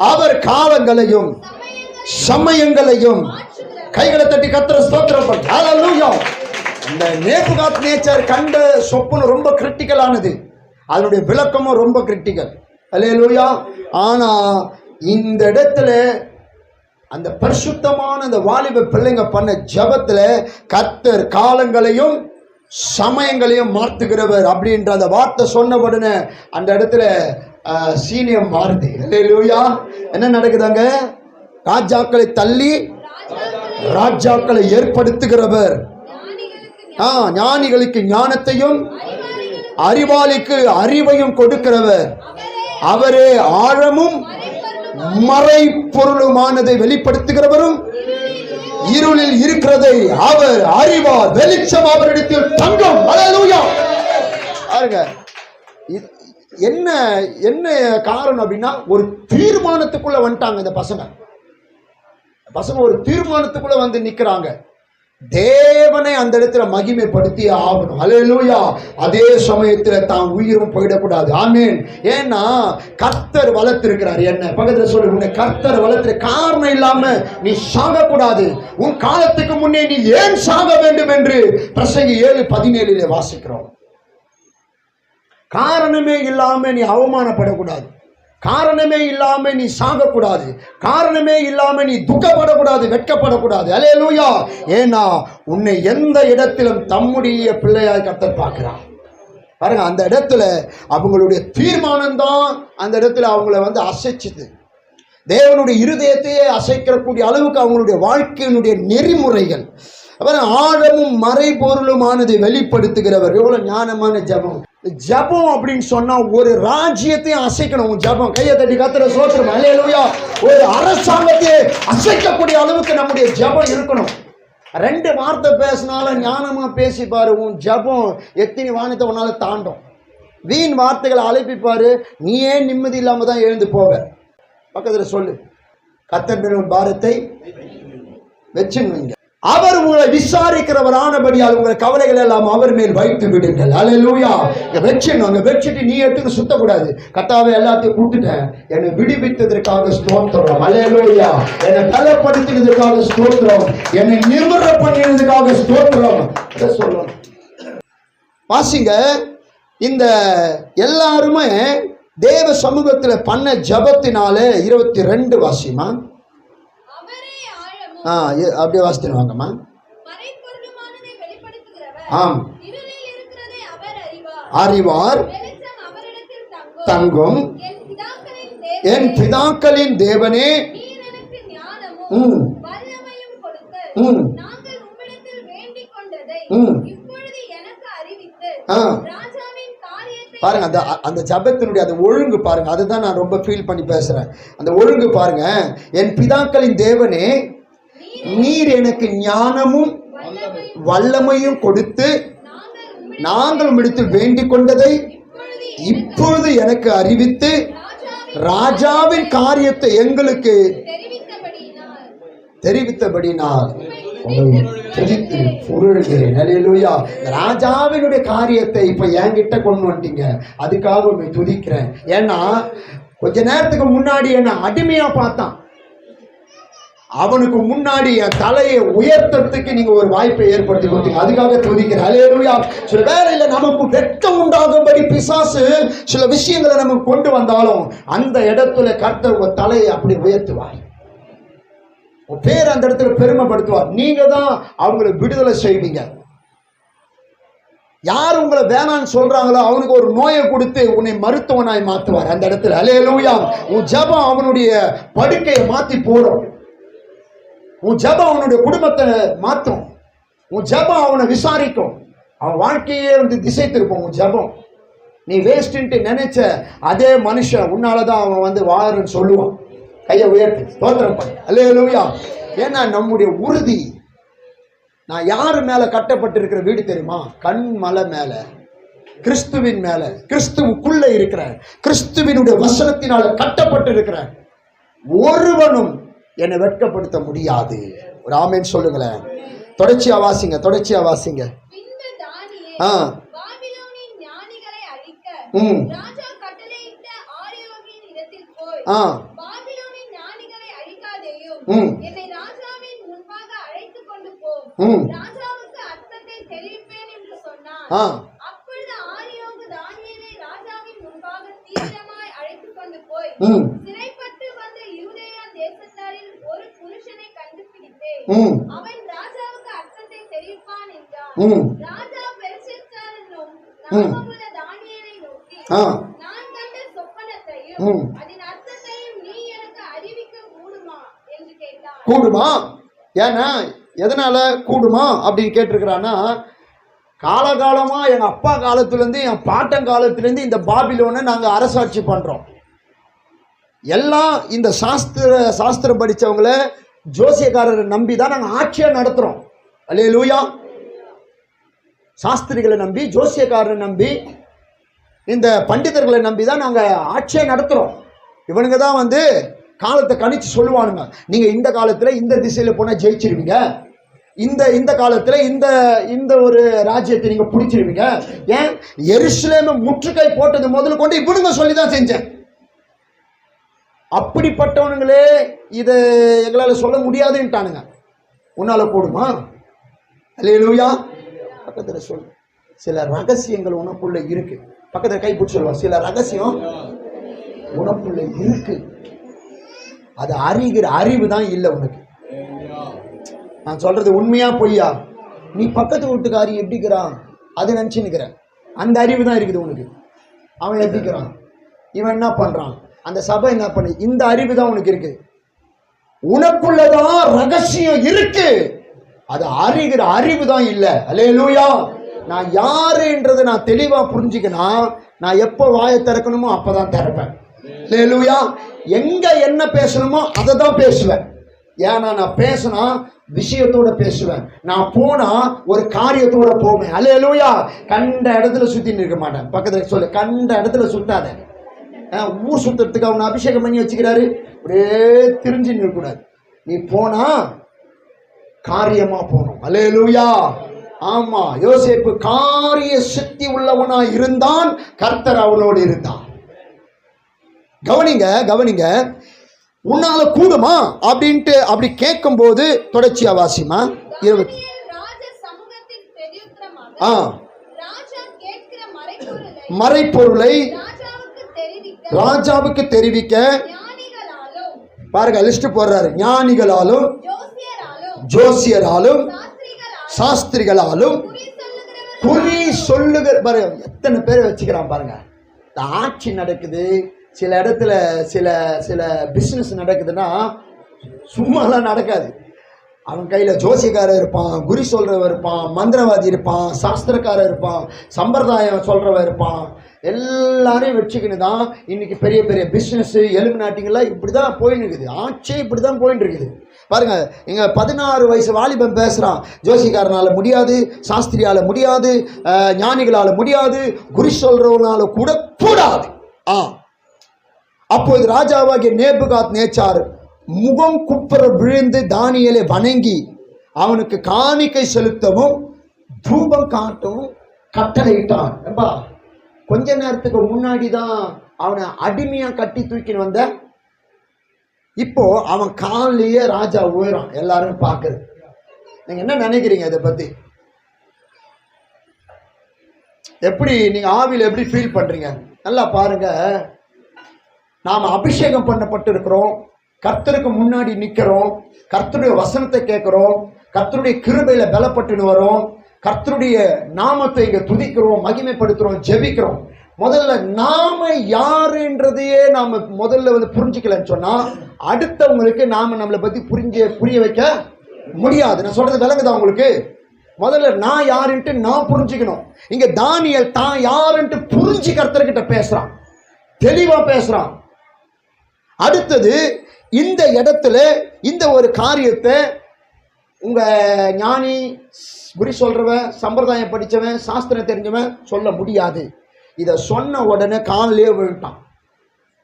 அவர் காலங்களையும் சமயங்களையும் கைகளை தட்டி கர்த்தரை ஸ்தோத்திரம் பண்ணு. ஹல்லேலூயா. இந்த நேபுகாத்நேச்சர் கண்ட சொப்பனம் ரொம்ப கிரிட்டிக்கலானது, அதனுடைய விளக்கமும் ரொம்ப கிரிட்டிக்கல். ஹல்லேலூயா. ஆனா இந்த இடத்துல அந்த பரிசுத்தமான அந்த வாலிப பிள்ளைங்க பண்ண ஜபத்துல கர்த்தர் காலங்களையும் சமயங்களையும் மாற்றுகிறவர் அப்படின்ற அந்த வார்த்தை சொன்ன உடனே அந்த இடத்துல சீனியம் மாறுது. ஹல்லேலூயா. என்ன நடக்குதாங்க? ராஜாக்களை தள்ளி ராஜாக்களை ஏற்படுத்துகிறவர், ஞானிகளுக்கு ஞானத்தையும் அறிவாளிக்கு அறிவையும் கொடுக்கிறவர், அவரே ஆழமும் மறைபொருளுமானதை வெளிப்படுத்துகிறவரும், இருளில் இருக்கிறதை அவர் அறிவார், வெளிச்சம் அவரிடத்தில் தங்கும். ஹல்லேலூயா. பாருங்க, என்ன காரணம் அப்படின்னா ஒரு தீர்மானத்துக்குள்ள வந்துட்டாங்க இந்த பசங்க. பசங்க ஒரு தீர்மானத்துக்குள்ள வந்து நிக்கிறாங்க. தேவனை அந்த இடத்துல மகிமைப்படுத்தி ஆகணும். அல்லேலூயா. அதே சமயத்துல தான் உயிரும் போயிடக்கூடாது. ஆமீன். ஏன்னா கர்த்தர் வளர்த்திருக்கிறார். என்ன பக்கத்துல சொல்லு, உன்னை கர்த்தர் வளர்த்திரு. காரணம் இல்லாம நீ சாகக்கூடாது. உன் காலத்துக்கு முன்னே நீ ஏன் சாக வேண்டும் என்று பிரசங்கி 7:17 வாசிக்கிறோம். காரணமே இல்லாம நீ அவமானப்படக்கூடாது. காரணமே இல்லாம நீ சாகக்கூடாது. காரணமே இல்லாம நீ துக்கப்படக்கூடாது, வெட்கப்படக்கூடாது. அல்லேலூயா. ஏன்னா உன்னை எந்த இடத்திலும் தம்முடைய பிள்ளையாய் கர்த்தர் பார்க்கிறார். பாருங்க, அந்த இடத்துல அவங்களுடைய தீர்மானம் தான் அந்த இடத்துல அவங்கள வந்து அசைச்சுது. தேவனுடைய இருதயத்தையே அசைக்கக்கூடிய அளவுக்கு அவங்களுடைய வாழ்க்கையினுடைய நெறிமுறைகள். அப்புறம் ஆழமும் மறைபொருளுமானதை வெளிப்படுத்துகிறவர். எவ்வளவு ஞானமான ஜபம். ஜபம் அப்படின்னு சொன்னா ஒரு ராஜ்யத்தையும் அசைக்கணும். ஜபம் கையை தட்டி கர்த்தரை ஸ்தோத்திரம். அல்லேலூயா. ஒரு அரசாங்கத்தை அசைக்கக்கூடிய அளவுக்கு நம்முடைய ஜபம் இருக்கணும். 2 வார்த்தை பேசினாலும் ஞானமா பேசி பாரு, உன் ஜபம் எத்தனை வானத்தை உன்னால தாண்டும். வீண் வார்த்தைகளை அழைப்பிப்பாரு, நீ ஏன் நிம்மதி இல்லாம தான் எழுந்து போவ. பக்கத்துல சொல்லு, கர்த்தர் மேல் உன் பாரத்தை வச்சுங்க. அவர் உங்களை விசாரிக்கிறவரானபடியால் உங்கள் கவலைகள் எல்லாம் அவர் மேல் வைத்து விடுங்கள். அல்லேலூயா. அங்க வச்சுட்டு நீ எடுத்து சுத்தக்கூடாது. கர்த்தாவே எல்லாத்தையும் கூட்டுட்டேன், என்னை விடுவித்ததற்காக ஸ்தோத்திரம். அல்லேலூயா. என்னை பலப்படுத்தினதற்காக ஸ்தோத்திரம், என்னை நிர்மர பண்ணினதுக்காக ஸ்தோத்திரம் சொல்லணும். வாசிங்க, இந்த எல்லாருமே தேவ சமூகத்துல பண்ண ஜபத்தினாலே 22 வாசிமா. அப்படியே வாசித்துவாங்கம்மா. ஆம், அறிவார் தங்கும் என் பிதாக்களின் தேவனே. பாருங்க, அந்த ஜபத்தினுடைய அந்த ஒழுங்கு பாருங்க. அதுதான் நான் ரொம்ப ஃபீல் பண்ணி பேசுறேன். அந்த ஒழுங்கு பாருங்க. என் பிதாக்களின் தேவனே, நீர் எனக்கு ஞானமும் வல்லமையும் கொடுத்து நாங்கள் உம்மிடத்தில் வேண்டிக் கொண்டதை இப்பொழுது எனக்கு அறிவித்து ராஜாவின் காரியத்தை எங்களுக்கு தெரிவித்தபடினால் ராஜாவினுடைய காரியத்தை இப்ப என்கிட்ட கொண்டு வந்துட்டீங்க, அதுக்காக உண்மை துதிக்கிறேன். ஏன்னா கொஞ்ச நேரத்துக்கு முன்னாடி என்ன அடிமையா பார்த்தான். அவனுக்கு முன்னாடி என் தலையை உயர்த்தத்துக்கு நீங்க ஒரு வாய்ப்பை ஏற்படுத்தி கொடுத்தீங்க, அதுக்காக துதிக்கிறேன். அல்லேலூயா. சில வேளையில நமக்கு வெட்கம் உண்டாகும்படி பிசாசு சில விஷயங்களை நமக்கு கொண்டு வந்தாலும் அந்த இடத்துல கர்த்தர் உங்க தலையை அப்படி உயர்த்துவார், உங்க பேர் அந்த இடத்துல பெருமைப்படுத்துவார். நீங்க தான் அவங்களை விடுதலை செய்வீங்க. யார் உங்களை வேணான்னு சொல்றாங்களோ அவனுக்கு ஒரு நோயை கொடுத்து உன்னை மருத்துவனாய் மாத்துவார் அந்த இடத்துல. அல்லேலூயா. உன் ஜபம் அவனுடைய படுக்கையை மாத்தி போடும். உன் ஜபம் அவனுடைய குடும்பத்தை மாற்றும். உன் ஜபம் அவனை விசாரிக்கும். அவன் வாழ்க்கையே வந்து திசை திருப்போம். உன் ஜபம் நீ வேஸ்ட்ன்ட்டு நினைச்ச அதே மனுஷன் உன்னாலதான் அவன் வந்து வாழன்னு சொல்லுவான். கையை உயர்த்தி ஸ்தோத்திரம் பண்ணு. அல்லேலூயா. ஏன்னா நம்முடைய உறுதி, நான் யாரு மேல கட்டப்பட்டிருக்கிற வீடு தெரியுமா? கண்மலை மேல, கிறிஸ்துவின் மேல, கிறிஸ்துவுக்குள்ள இருக்கிற, கிறிஸ்துவினுடைய வசனத்தினால கட்டப்பட்டு இருக்கிற ஒருவனும் என்னை வெட்கப்படுத்த முடியாது. ஒரு ஆமென் சொல்லுங்களேன். தொடர்ச்சியா வாசிங்க, தொடர்ச்சியா வாசிங்க. அவன் ராஜாவுக்கு அர்த்தத்தை தெரிவிப்பான் என்றான். ராஜா பெல்ஷாத்சார் என்னும் நாமமுள்ள தானியேலை நோக்கி, நான் கண்ட சொப்பனத்தையும் அதன் அர்த்தத்தையும் நீ எனக்கு அறிவிக்க கூடுமா என்று கேட்டான். கூடுமா? ஏன்னா எதனால கூடுமா அப்படின்னு கேட்டிருக்கிறான்னா, காலகாலமா எங்க அப்பா காலத்திலேருந்து என் பாட்டன் காலத்திலேருந்து இந்த பாபிலோனை நாங்க அரசாட்சி பண்றோம். எல்லாம் இந்த சாஸ்திரம் படிச்சவங்கள ஜோசியக்காரரை நம்பி தான் நாங்கள் ஆட்சியை நடத்துறோம். அல்லேலூயா. சாஸ்திரிகளை நம்பி, ஜோசியக்காரரை நம்பி, இந்த பண்டிதர்களை நம்பி தான் நாங்கள் ஆட்சியை நடத்துறோம். இவனுங்க தான் வந்து காலத்தை கணிச்சு சொல்லுவானுங்க. நீங்க இந்த காலத்துல இந்த திசையில போனா ஜெயிச்சிருவீங்க, இந்த காலத்துல இந்த ஒரு ராஜ்யத்தை நீங்க பிடிச்சிருவீங்க. ஏன் எருசலேமை முற்றுகை போட்டது முதல்ல கொண்டு இவனுங்க சொல்லிதான் செஞ்சேன். அப்படிப்பட்டவனுங்களே இதை எங்களால சொல்ல முடியாதுன்ட்டானுங்க. உன்னால கூடுமா? அல்லேலூயா. பக்கத்துல சொல்லு, சில ரகசியங்கள் உனக்குள்ள இருக்கு. பக்கத்துல கைப்பிடிச்சு சொல்லுவான், சில ரகசியம் உனக்குள்ள இருக்கு. அது அறிகிற அறிவு தான் இல்லை உனக்கு. நான் சொல்றது உண்மையா பொய்யா? நீ பக்கத்து வீட்டுக்காரி எப்படிக்கிறான் அது நினைச்சு நிக்கிற, அந்த அறிவு தான் இருக்குது உனக்கு. அவன் எப்படிக்கிறான், இவன் என்ன பண்றான், அந்த சபை என்ன பண்ணு, இந்த அறிவு தான் உனக்கு இருக்கு. உனக்குள்ளதான் ரகசியம் இருக்கு, அது அறிகிற அறிவு தான் இல்லை. அல்லேலூயா. நான் யாருன்றதை நான் தெளிவா புரிஞ்சுக்கணும். நான் எப்போ வாயை திறக்கணுமோ அப்பதான் திறப்பேன். அல்லேலூயா. எங்க என்ன பேசணுமோ அதை தான் பேசுவேன். ஏன்னா நான் பேசினா விஷயத்தோட பேசுவேன், நான் போனா ஒரு காரியத்தோட போவேன். அல்லேலூயா. கண்ட இடத்துல சுத்தின்னு இருக்க மாட்டேன். பக்கத்துல சொல்லு, கண்ட இடத்துல சுத்தாத. ஊர் சுத்துறதுக்கு அவனை அபிஷேகம் பண்ணி வச்சுக்கிறாரு, அப்படியே திரிஞ்சுன்னு இருக்கக்கூடாது. நீ போனா காரியமா போகணும். அல்லேலூயா. ஆமா, யோசேப்பு காரிய சக்தி உள்ளவனா இருந்தான், கர்த்தர் அவனோடு இருந்தான். கவனிங்க. உன்னால கூடுமா அப்படின்ட்டு அப்படி கேட்கும் போது தொடர்ச்சியா வாசிமா 20. மறைப்பொருளை ராஜாவுக்கு தெரிவிக்க பாருங்க, லிஸ்ட் போடுறாரு. ஞானிகளாலும் ஜோசியராலும் சாஸ்திரிகளாலும் குறி சொல்லுகிற பாருங்க, எத்தனை பேர் வச்சுக்கிறான் பாருங்க. ஆட்சி நடக்குது, சில இடத்துல சில பிஸ்னஸ் நடக்குதுன்னா சும்மாலாம் நடக்காது. அவன் கையில் ஜோசியக்காரர் இருப்பான், குறி சொல்கிறவன் இருப்பான், மந்திரவாதி இருப்பான், சாஸ்திரக்காரர் இருப்பான், சம்பிரதாயம் சொல்கிறவன் இருப்பான். எல்லாரையும் வச்சுக்கின்னு தான் இன்னைக்கு பெரிய பெரிய பிஸ்னஸ் எலும்பு நாட்டிங்கெல்லாம் இப்படி தான் போயின்னு இருக்குது. ஆட்சியே இப்படி தான் போயின்னு இருக்குது. பாருங்க, இங்கே 16 வயசு வாலிபன் பேசுகிறான், ஜோசிக்காரனால் முடியாது, சாஸ்திரியால் முடியாது, ஞானிகளால் முடியாது, குறி சொல்கிறவனால கூட கூடாது. அப்போது ராஜாவாகிய நேபுகாத் நேச்சார் முகம் குப்புற விழுந்து தானியேலை வணங்கி அவனுக்கு காணிக்கை செலுத்தவும் தூபம் காட்டவும் கட்டளையிட்டான். ஏம்பா, கொஞ்ச நேரத்துக்கு முன்னாடி தான் அவனை அடிமையா கட்டி தூக்கின்னு வந்த, இப்போ அவன் காலிலேயே ராஜா உயரம் எல்லாரும் பார்க்குது. நீங்க என்ன நினைக்கிறீங்க இதை பத்தி? எப்படி நீங்க ஆவியில் எப்படி ஃபீல் பண்றீங்க? நல்லா பாருங்க. நாம் அபிஷேகம் பண்ணப்பட்டு இருக்கிறோம், கர்த்தருக்கு முன்னாடி நிற்கிறோம், கர்த்தருடைய வசனத்தை கேட்கிறோம், கர்த்தருடைய கிருபையில பலப்பட்டுன்னு வரோம், கர்த்தருடைய நாமத்தை இங்க துதிக்கிறோம், மகிமைப்படுத்துறோம், ஜெபிக்கிறோம். முதல்ல நாம யாருன்றதையே நாம முதல்ல புரிஞ்சுக்கலன்னு சொன்னா அடுத்தவங்களுக்கு நாம நம்மளை பத்தி புரிய வைக்க முடியாது. நான் சொல்றது விளங்குதா உங்களுக்கு? முதல்ல நான் யாருன்ட்டு நான் புரிஞ்சுக்கணும். இங்க தானியேல் தான் யாருன்ட்டு புரிஞ்சு கர்த்தர்கிட்ட பேசுறான், தெளிவா பேசுறான். அடுத்தது, இந்த இடத்துல இந்த ஒரு காரியத்தை உங்க ஞானி, குறி சொல்றவன், சம்பிரதாயம் படிச்சவன், சாஸ்திரம் தெரிஞ்சவன் சொல்ல முடியாது. இதை சொன்ன உடனே காலிலே விழுட்டான்.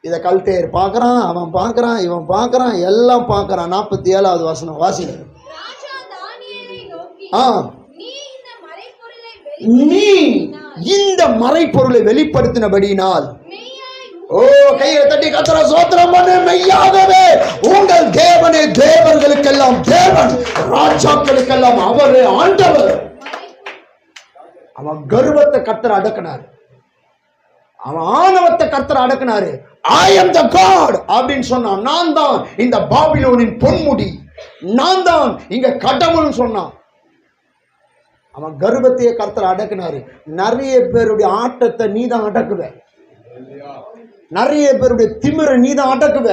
இதை கல்தேர் பார்க்கறான், அவன் பார்க்கறான், இவன் பார்க்கறான், எல்லாம் பார்க்கறான். 47வது வசனம் வாசிங்க. நீ இந்த மறைப்பொருளை வெளிப்படுத்தினபடியினால், ஓ கையை தட்டி கர்த்தரை ஸ்தோத்திரம் பண்ணு. மெய்யாகவே உங்கள் தேவனே தேவர்களுக்கெல்லாம் தேவன், ராஜாக்களுக்கெல்லாம் அவரே ஆண்டவர். அவன் கர்வத்தை கர்த்தர் அடக்கினார், அவன் ஆணவத்தை கர்த்தர் அடக்கினாரு. I am the God அப்படின்னு சொன்னான். நான் தான் இந்த பாபிலோனின் பொன்முடி, நான் தான் இங்க கடவுள்னு சொன்னான். அவன் கர்வத்தையே கர்த்தர் அடக்கினாரு. நிறைய பேருடைய ஆட்டத்தை நீ தான் அடக்குவ, நிறைய பேருடைய திமிரை நீ தான் அடக்குவ,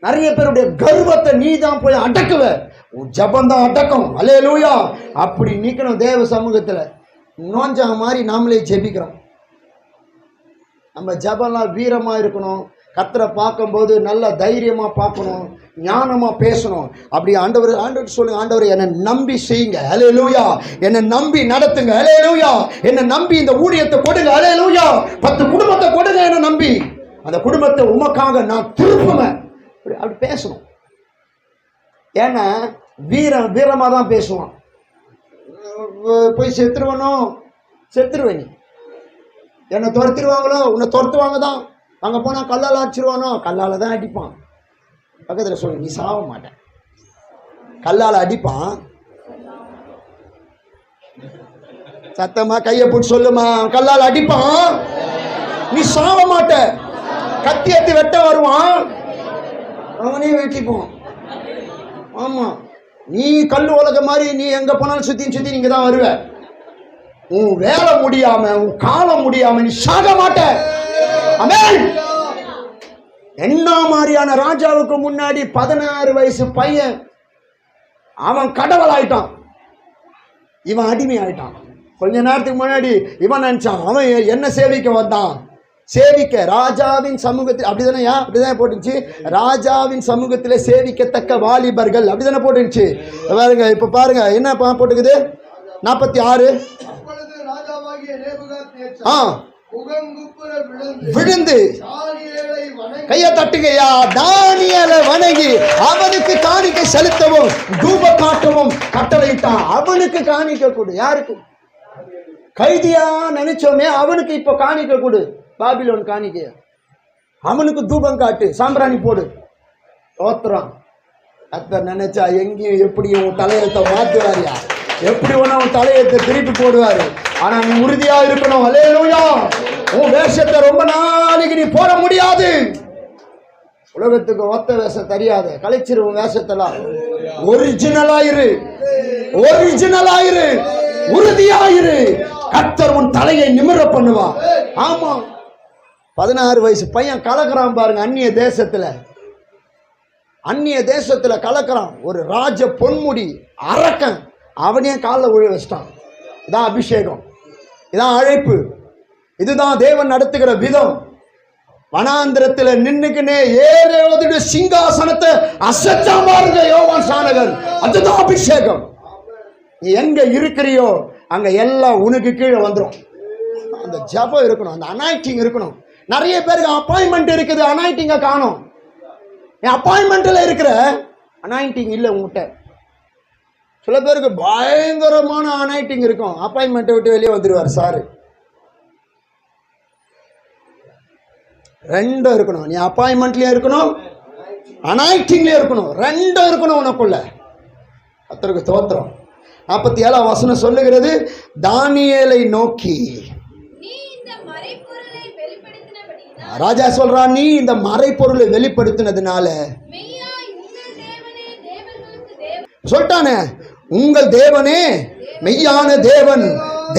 நிறைய பேருடைய கர்வத்தை நீ தான் போய் அடக்குவ. ஜபம் தான் அடக்கும். அல்லேலூயா. அப்படி நிக்கணும் தேவ சமூகத்துல. நோஞ்சா மாதிரி நாமளே ஜெபிக்கிறோம். நம்ம ஜபம்லாம் வீரமா இருக்கணும். கர்த்தரை பார்க்கும்போது நல்ல தைரியமா பார்க்கணும், ஞானமா பேசணும். அப்படி ஆண்டவர் சொல்லுங்க, ஆண்டவர் என்னை நம்பி செய்யுங்க, அல்லேலூயா. என்னை நம்பி நடத்துங்க, அல்லேலூயா. என்னை நம்பி இந்த ஊழியத்தை கொடுங்க, அல்லேலூயா. 10 குடும்பத்தை கொடுங்க என்னை நம்பி. அந்த குடும்பத்தை உமக்காக நான் திருப்புவேன். அப்படி பேசணும். ஏன்னா வீரமாக தான் பேசுவான். போய் செத்துருவேன் நீ, என்னை துரத்திடுவாங்களோ, உன்னை துரத்துவாங்க தான், அங்கே போனால் கல்லால் அடிச்சிருவானோ, கல்லால் தான் அடிப்பான். பக்கத்தில் சொல்லு, நீ சாவ மாட்டேன். கல்லால் அடிப்பான். சத்தமா கையை போட்டு சொல்லுமா, கல்லால் அடிப்பான், நீ சாவ மாட்ட. கத்தி எடுத்து வெட்ட வருவான், அவனே வெட்டிப்போம். ஆமா, நீ கல் உலக மாதிரி நீ எங்க போனாலும் சுத்தி நீங்க தான் வருவ. உன் வேலை முடியாம, உன் காலம் முடியாம நீ சாக மாட்ட. ஆமென். என்ன மாதிரியான ராஜாவுக்கு முன்னாடி 16 வயசு பையன், அவன் கடவுள் ஆயிட்டான், இவன் அடிமை ஆயிட்டான். கொஞ்ச நேரத்துக்கு முன்னாடி இவன் நினைச்சான் அவன் என்ன சேவிக்க வந்தான், சேவிக்க ராஜாவின் சமூகத்தில், அப்படிதானே அப்படிதான் போட்டுச்சு, ராஜாவின் சமூகத்தில் சேவிக்கத்தக்க வாலிபர்கள், அப்படிதானே போட்டுச்சு. பாருங்க, இப்ப பாருங்க என்ன போட்டுக்குது, 46. விழுந்து கையை தட்டுகையா, தானியேலை வணங்கி அவனுக்கு காணிக்கை செலுத்தவும் தூப காட்டவும் கட்டளையிட்டான். அவனுக்கு காணிக்கை கொடு. யாருக்கு? கைதியா நினைச்சோமே அவனுக்கு இப்ப காணிக்கை கொடு. பாபிலோன் காணிக்கை, அவனுக்கு தூபம் காட்டு, சாம்பிராணி போடு. தோத்துறான். அத்த நினைச்சா எங்கேயும் எப்படியும் உன் தலையத்தை மாத்துவாரியா, எப்படி ஒண்ணு உன் தலையத்தை திருப்பி போடுவாரு. ஆனா நீ உறுதியா இருக்கணும். அல்லேலூயா. உன் வேஷத்தை ரொம்ப நாளைக்கு நீ போட முடியாது. உலகத்துக்கு ஒத்த வேஷம் தெரியாது, கலைச்சிரு உன் வேஷத்தெல்லாம். ஒரிஜினலாயிரு, உறுதியாயிரு. கர்த்தர் உன் தலையை நிமிர பண்ணுவா. ஆமா, 16 வயசு பையன் கலக்கிறான் பாருங்க. அந்நிய தேசத்துல கலக்கிறான். ஒரு ராஜ பொன்முடி அரக்கன் அவனே காலில் விழ வச்சிட்டான். இதான் அபிஷேகம், இதான் அழைப்பு, இதுதான் தேவன் நடத்துகிற விதம். வனாந்திரத்தில் நின்னுக்குனே ஏறோடு சிங்காசனத்தை அசைச்சா பாருங்க யோவான் ஸ்நானகன். அதுதான் அபிஷேகம். நீ எங்க இருக்கிறியோ அங்க எல்லாம் உனக்கு கீழே வந்துடும். அந்த ஜபம் இருக்கணும், அந்த அனாயிட்டிங் இருக்கணும். நிறைய பேருக்கு அப்பாயின்மெண்ட் இருக்குது, அனாயிட்டிங்க காணும். என் அப்பாயின்மெண்ட்ல இருக்கிற அனாயிட்டிங் இல்லை உங்ககிட்ட. சில பேருக்கு பயங்கரமான அனாயிட்டிங் இருக்கும், அப்பாயின்மெண்ட்டை விட்டு வெளியே வந்துடுவார் சாரு. ரெண்டும் இருக்கணும். நீ அப்பாயின்மெண்ட்லயும் இருக்கணும், அனாயிட்டிங்லயும் இருக்கணும். ரெண்டும் இருக்கணும் உனக்குள்ள. கர்த்தருக்கு ஸ்தோத்திரம். 47 வசனம் சொல்லுகிறது, தானியேலை நோக்கி ராஜா சொல்றான், நீ இந்த மறைப்பொருளை வெளிப்படுத்தினதுனால சொல்லிட்டானே, உங்கள் தேவனே மெய்யான தேவன்,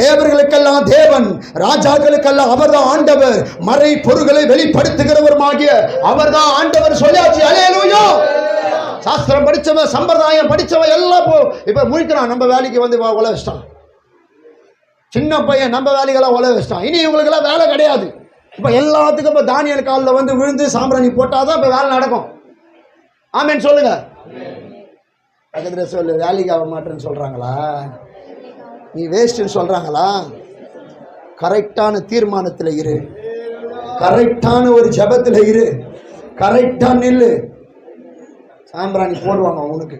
தேவர்களுக்கெல்லாம் தேவன், ராஜாக்களுக்கெல்லாம் அவர்தான் ஆண்டவர், மறை பொருள்களை வெளிப்படுத்துகிறவருமாகிய அவர்தான் ஆண்டவர் சொல்லியாச்சு. அல்லேலூயா. சாஸ்திரம் படிச்சவன், சம்பிரதாயம் படிச்சவன் எல்லாம் இப்ப முழிக்கிறான். நம்ம வேலைக்கு வந்து உல வச்சிட்டான். சின்ன பையன் நம்ம வேலைக்கெல்லாம் உல வச்சிட்டான். இனி இவங்களுக்கெல்லாம் வேலை கிடையாது. இப்ப எல்லாத்துக்கும் இப்ப தானியேல் காலில் வந்து விழுந்து சாம்பிராணி போட்டாதான் இப்ப வேலை நடக்கும். ஆமேன்னு சொல்லுங்க. பக்கத்துல சொல்லு, வேலைக்கு ஆக மாட்டேன்னு சொல்றாங்களா, நீ வேஸ்ட்ன்னு சொல்றாங்களா? கரெக்டான தீர்மானத்தில் இரு, கரெக்டான ஒரு ஜபத்தில் இரு, கரெக்டா நில்லு. சாம்பிராணி போடுவாங்க உனக்கு,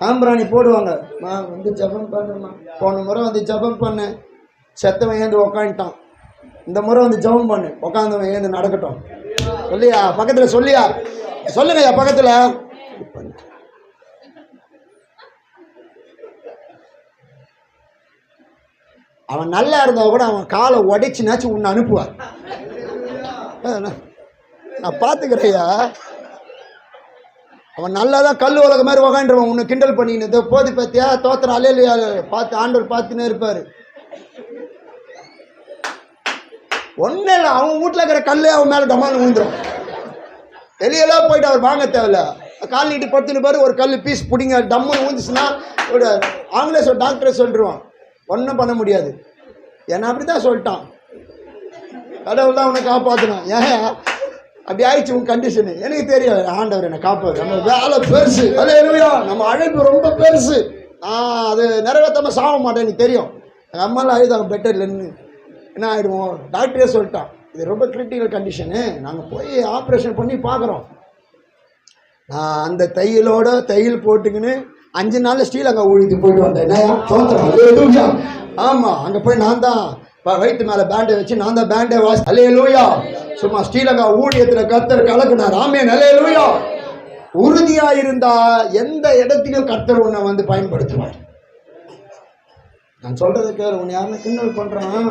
சாம்பிராணி போடுவாங்க. நான் வந்து ஜபம் பண்ணுமா, போன முறை வந்து ஜபம் பண்ண செத்தவன் ஏந்து உக்காந்துட்டான், இந்த முறை வந்து ஜபம் பண்ணு உக்காந்தவன் ஏந்து நடக்கட்டும். சொல்லியா பக்கத்தில், சொல்லியா சொல்லுங்கய்யா பக்கத்தில். அவன் நல்லா இருந்தா கூட அவன் காலை உடைச்சுனாச்சும் உன்னை அனுப்புவார். நான் பார்த்துக்கிறேயா. அவன் நல்லா தான் கல் உலக மாதிரி உக்காண்டுருவான், உன்னை கிண்டல் பண்ணின்னு போதி பார்த்தியா தோத்திரம் அலையிலையா பார்த்து ஆண்டவர் பார்த்துன்னு இருப்பார். ஒன்றும் இல்லை, அவன் வீட்டில் இருக்கிற கல்லே அவன் மேலே டமால் விழுந்துடும். வெளியெல்லாம் போயிட்டு அவர் வாங்க தேவையில்ல, கால் நீட்டு படுத்துன்னு பாரு, ஒரு கல் பீஸ் பிடிங்க டம்முன்னு ஊந்துச்சுன்னா அவங்களே டாக்டரே சொல்லிடுவான், ஒன்றும் பண்ண முடியாது. ஏன்னா அப்படி தான் சொல்லிட்டான், கடவுள் தான் அவனை காப்பாற்றணும். ஏன் அப்படி ஆயிடுச்சு உன் கண்டிஷனு? எனக்கு தெரியும், ஆண்டவர் என்னை காப்பாரு. நம்ம வேலை பெருசு, அல்லேலூயா. நம்ம அழைப்பு ரொம்ப பெருசு. அது நிறைவேற்றாம சாக மாட்டேன், எனக்கு தெரியும். எங்கள் அம்மாலாம் ஆயுதாங்க பெட்டர்லன்னு என்ன ஆகிடுவோம். டாக்டரே சொல்லிட்டான், இது ரொம்ப கிரிட்டிக்கல் கண்டிஷனு, நாங்கள் போய் ஆப்ரேஷன் பண்ணி பார்க்குறோம், நான் அந்த தையல் போட்டுக்கின்னு 5 நாள் ஸ்ரீலங்கா ஊழியத்துக்கு போயிட்டு வந்தேன். என்னையா தோத்திரம். ஆமாம், அங்கே போய் நான் தான் வயிற்று மேலே பேண்டை வச்சு நான் தான் பேண்டை வாசி. அல்லேலூயா. சும்மா ஸ்ரீலங்கா ஊழியத்தில் கர்த்தர் கலக்குனார். ஆமென். அல்லேலூயா. உறுதியாக இருந்தா எந்த இடத்திலும் கர்த்தர் உன்னை வந்து பயன்படுத்துவார். நான் சொல்றதை கேளு. உன்னை யாருன்னு கிண்டல் பண்ணுறான்,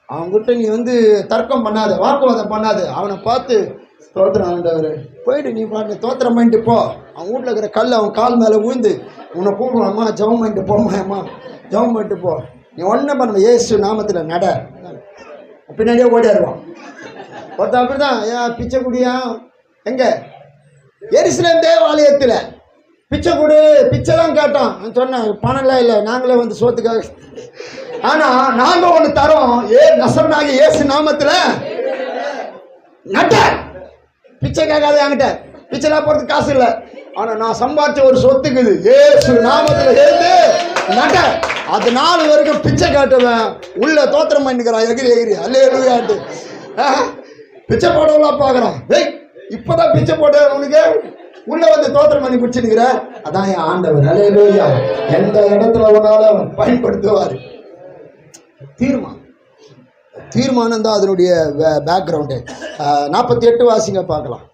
அவங்ககிட்ட நீ வந்து தர்க்கம் பண்ணாத, வாக்குவாதம் பண்ணாத. அவனை பார்த்து தோத்திரம் ஆண்டவர் போயிட்டு நீ பாட்டு தோத்திரம் பண்ணிட்டு போ. அவன் வீட்டில் இருக்கிற கல் அவன் கால் மேலே விழுந்து உன்னை கூப்பிடுவாம்மா, ஜெபம் பண்ணிட்டு போம்மா, ஜெபம் பண்ணிட்டு போ. நீ ஒன்றும் பண்ண இயேசு நாமத்தில் நட, பின்னாடியே ஓடிடுவான். ஒருத்தன் அப்படி தான். ஏன் பிச்சை குடியா எங்கே எருசலேம் தேவாலயத்தில் பிச்சை கொடு, பிச்சை தான் கேட்டோம். சொன்னேன் பணம்லாம் இல்லை, நாங்களே வந்து சோத்துக்காக. ஆனால் நாங்கள் ஒன்று தரோம், நசரனாகி இயேசு நாமத்தில் நட்ட. பிச்சை கேட்காத என்கிட்ட, பிச்சைலாம் போகிறதுக்கு காசு இல்லை. ஆனால் நான் சம்பாதிச்ச ஒரு சொத்துக்குது, இயேசு நாமத்தில் ஏத்து நட்ட. அது 4 வரைக்கும் பிச்சை காட்டுவேன். உள்ள தோத்திரம் பண்ணிக்கிறான் எகிரி அல்லேலூயான்ட்டு. பிச்சை போடலாம் பார்க்குறான். இப்போதான் பிச்சை போட்ட உனக்கு உள்ள வந்து தோத்திரம் பண்ணி பிடிச்சிருக்கிற. அதான் என் ஆண்டவர். அல்லேலூயா. எந்த இடத்துல ஒன்னாலும் பயன்படுத்துவார். தீர்மானம் தான் அதனுடைய பேக்ரவுண்டு. 48 வாசிங்க பார்க்கலாம்.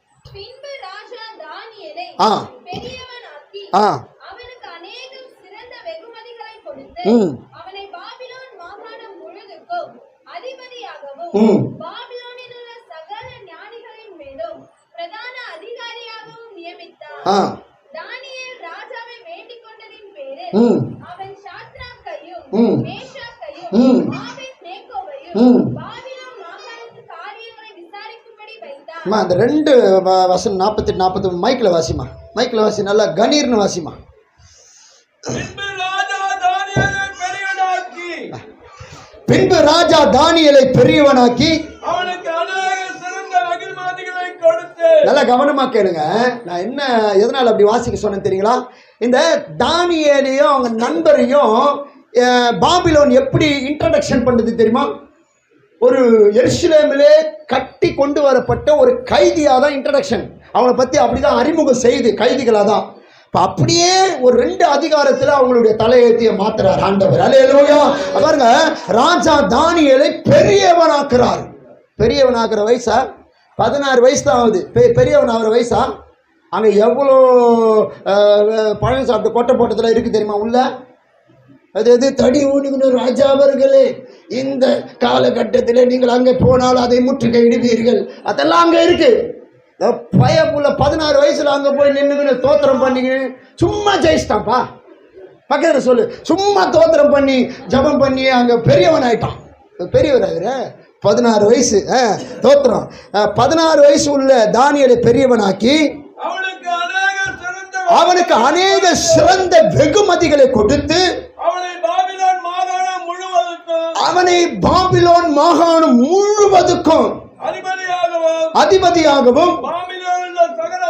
அந்த 2 வசனம் 48 40 மைக்கில் வாசிமா, மைக்கில் வாசி, நல்லா கணீர்னு வாசிமா. பின்பு ராஜா தானியேலை பெரியவனாக்கி நல்லா கவனமா கேளுங்க. நான் என்ன எதனால் அப்படி வாசிக்க சொன்னேன் தெரியுங்களா? இந்த தானியேலையும் அவங்க நண்பரையும் பாபிலோன் எப்படி இன்ட்ரடக்ஷன் பண்ணுது தெரியுமா? ஒரு எருசலேமிலே கட்டி கொண்டு வரப்பட்ட ஒரு கைதியாக தான் இன்ட்ரடக்ஷன். அவனை பற்றி அப்படிதான் அறிமுகம் செய்து கைதிகளாக தான். இப்போ அப்படியே ஒரு 2 அதிகாரத்தில் அவங்களுடைய தலையெழுத்தியை மாத்துறார் ஆண்டவர். அல்லேலூயா. பாருங்க, ராஜா தானியேலை பெரியவனாக்குறார். பெரியவனாக்குற வயசா 16 வயசு தான் ஆகுது. பெரியவன் ஆகிற வயசா? அங்கே எவ்வளோ பழம் சாப்பிட்டு கொட்டை போட்டதில் இருக்குது தெரியுமா? உள்ள அது தடி ஊடுகிற ராஜா அவர்களே, இந்த காலகட்டத்தில் நீங்கள் அங்கே போனால் அதை முற்றுகையிடுவீர்கள். அதெல்லாம் அங்கே இருக்கு. பயப்புள்ள 16 வயசுல அங்கே போய் நின்றுக்கின்னு தோத்திரம் பண்ணிக்கின்னு சும்மா ஜெயிச்சிட்டான்ப்பா. பக்கத்தில் சொல்லு, சும்மா தோத்திரம் பண்ணி ஜபம் பண்ணி அங்கே பெரியவன் ஆயிட்டான். பெரியவர் ஆகிற 16 வயசு தோத்திரம். 16 வயசு உள்ள தானியேலை பெரியவனாக்கி அவனுக்கு அநேக சிறந்த வெகுமதிகளை கொடுத்து அவனை பாபிலோன் மாகாணம் முழுவதுக்கும் அதிபதியாகவும்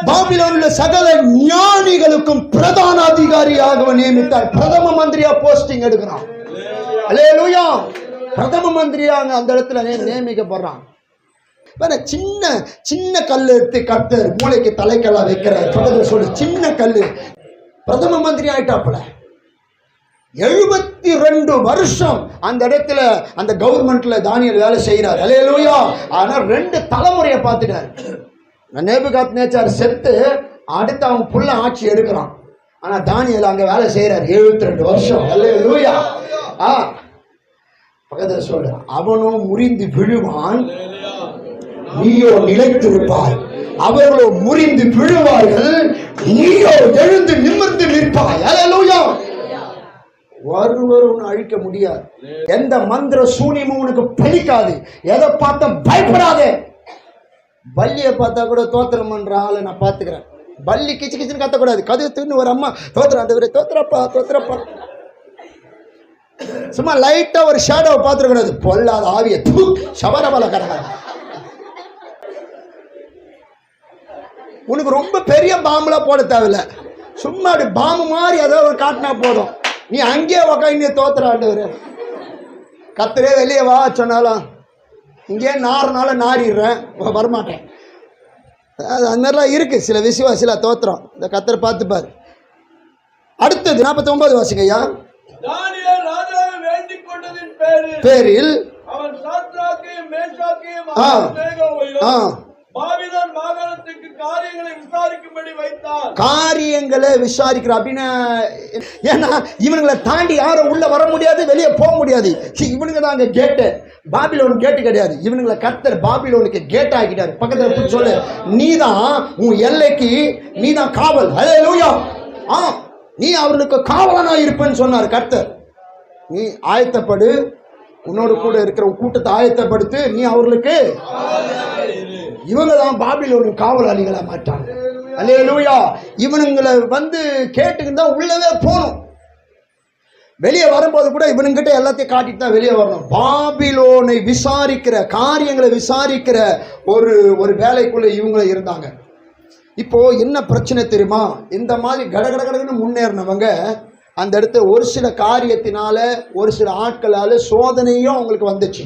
பாபிலோனுள்ள சகல ஞானிகளுக்கும் பிரதான அதிகாரியாகவும் நியமித்தார். பிரதம மந்திரியா போஸ்டிங் எடுக்கிறான். அல்லேலூயா. பிரதம மந்திரியாக அந்த இடத்துல நியமிக்கப்படுறான். சின்ன சின்ன கல் எடுத்து கர்த்தர் மூளைக்கு தலைக்கல்லா வைக்கிறார். பக்கத்தில் சொல்லு, சின்ன கல். பிரதம மந்திரி ஆயிட்டாப்புல. 72 வருஷம் அந்த இடத்துல அந்த கவர்மெண்ட்ல தானியேல் வேலை செய்கிறார். அல்லேலூயா. ஆனால் 2 தலைமுறையை பார்த்துட்டார். நேபுகாத்நேச்சார் செத்து அடுத்து அவன் புள்ள ஆட்சி எடுக்கிறான். ஆனால் தானியேல் அங்கே வேலை செய்கிறார் 72 வருஷம். அல்லேலூயா. பக்கத்தில் சொல்ற, அவனும் முறிந்து விழுவான், நீயோ நிலைத்திருப்பாய். அவர்களோ முறிந்து விழுவார்கள், நீயோ எழுந்து நிமிர்ந்து நிற்பாய். அல்லேலூயா. ஒருவர் உன்னை அழிக்க முடியாது. எந்த மந்திர சூனியமும் உனக்கு பலிக்காது. எதை பார்த்தா பயப்படாதே. பல்லியை பார்த்தா கூட தோத்திரம் பண்ற ஆளை நான் பார்த்துக்கிறேன். பல்லி கிச்சு கிச்சுன்னு கத்தக்கூடாது. கதுத்துன்னு ஒரு அம்மா தோத்திரம், தோத்திரப்பா தோத்திரப்பா. சும்மா லைட்டா ஒரு ஷேடோவை பார்த்துக்கூடாது. பொல்லாத ஆவிய சபரபல கடக. உனக்கு ரொம்ப பெரிய பாம்புலாம் போட தேவையில்லை. சும்மா அப்படி பாம்பு மாதிரி ஏதோ ஒரு காட்டினா போதும். நீ அங்கேயே உக்காந்து தோத்துறாண்டவர். கத்தரே வெளியே வா சொன்னாலும் இங்கே நாறுனால நாரிடுறேன், வரமாட்டேன். அது மாதிரிலாம் இருக்கு சில விசுவாசில தோத்திரம். இந்த கர்த்தர் பார்த்துப்பார். அடுத்தது 49 வாசிங்க ஐயா. தானியேல் ராஜாவை வேண்டிக் கொண்டதின் பேரில் அவன் சாத்ராக்கையும் மேஷாக்கையும் ஆபேத்நேகோவையும் பாபிலோன் மாகாணத்துக்கு காரியங்களை விசாரிக்கும்படி வைத்தான். காரியங்களை விசாரிக்கிற அப்படின்னா, ஏன்னா இவனுங்களை தாண்டி யாரும் உள்ள வர முடியாது, வெளியே போக முடியாது. இவனுங்க தான் அங்க கேட்டு, பாபிலோன் கேட்டு கிடையாது. இவனுங்களை கர்த்தர் பாபிலோனுக்கு கேட் ஆக்கிட்டாரு. பக்கத்துல போய் சொல்லு, நீதான் உன் எல்லைக்கு நீதான் காவல். ஹல்லேலூயா. நீ அவர்களுக்கு காவலனா இருப்பேன்னு சொன்னார் கர்த்தர். நீ ஆயத்தப்படு, உன்னோடு கூட இருக்கிற கூட்டத்தை ஆயத்தப்படுத்து, நீ அவர்களுக்கு. இவங்க தான் பாபிலோனின் காவலாளிகளா மாட்டாங்க. அல்லேலூயா. இவனுங்களை கேட்டுக்கு தான் உள்ளவே போகணும். வெளியே வரும்போது கூட இவனுங்கிட்ட எல்லாத்தையும் காட்டிட்டு தான் வெளியே வரணும். பாபிலோனை விசாரிக்கிற, காரியங்களை விசாரிக்கிற ஒரு வேலைக்குள்ள இவங்க இருந்தாங்க. இப்போ என்ன பிரச்சனை தெரியுமா? இந்த மாதிரி கடகடன்னு முன்னேறினவங்க அந்த இடத்த ஒரு சில காரியத்தினால, ஒரு சில ஆட்களால சோதனையும் அவங்களுக்கு வந்துச்சு.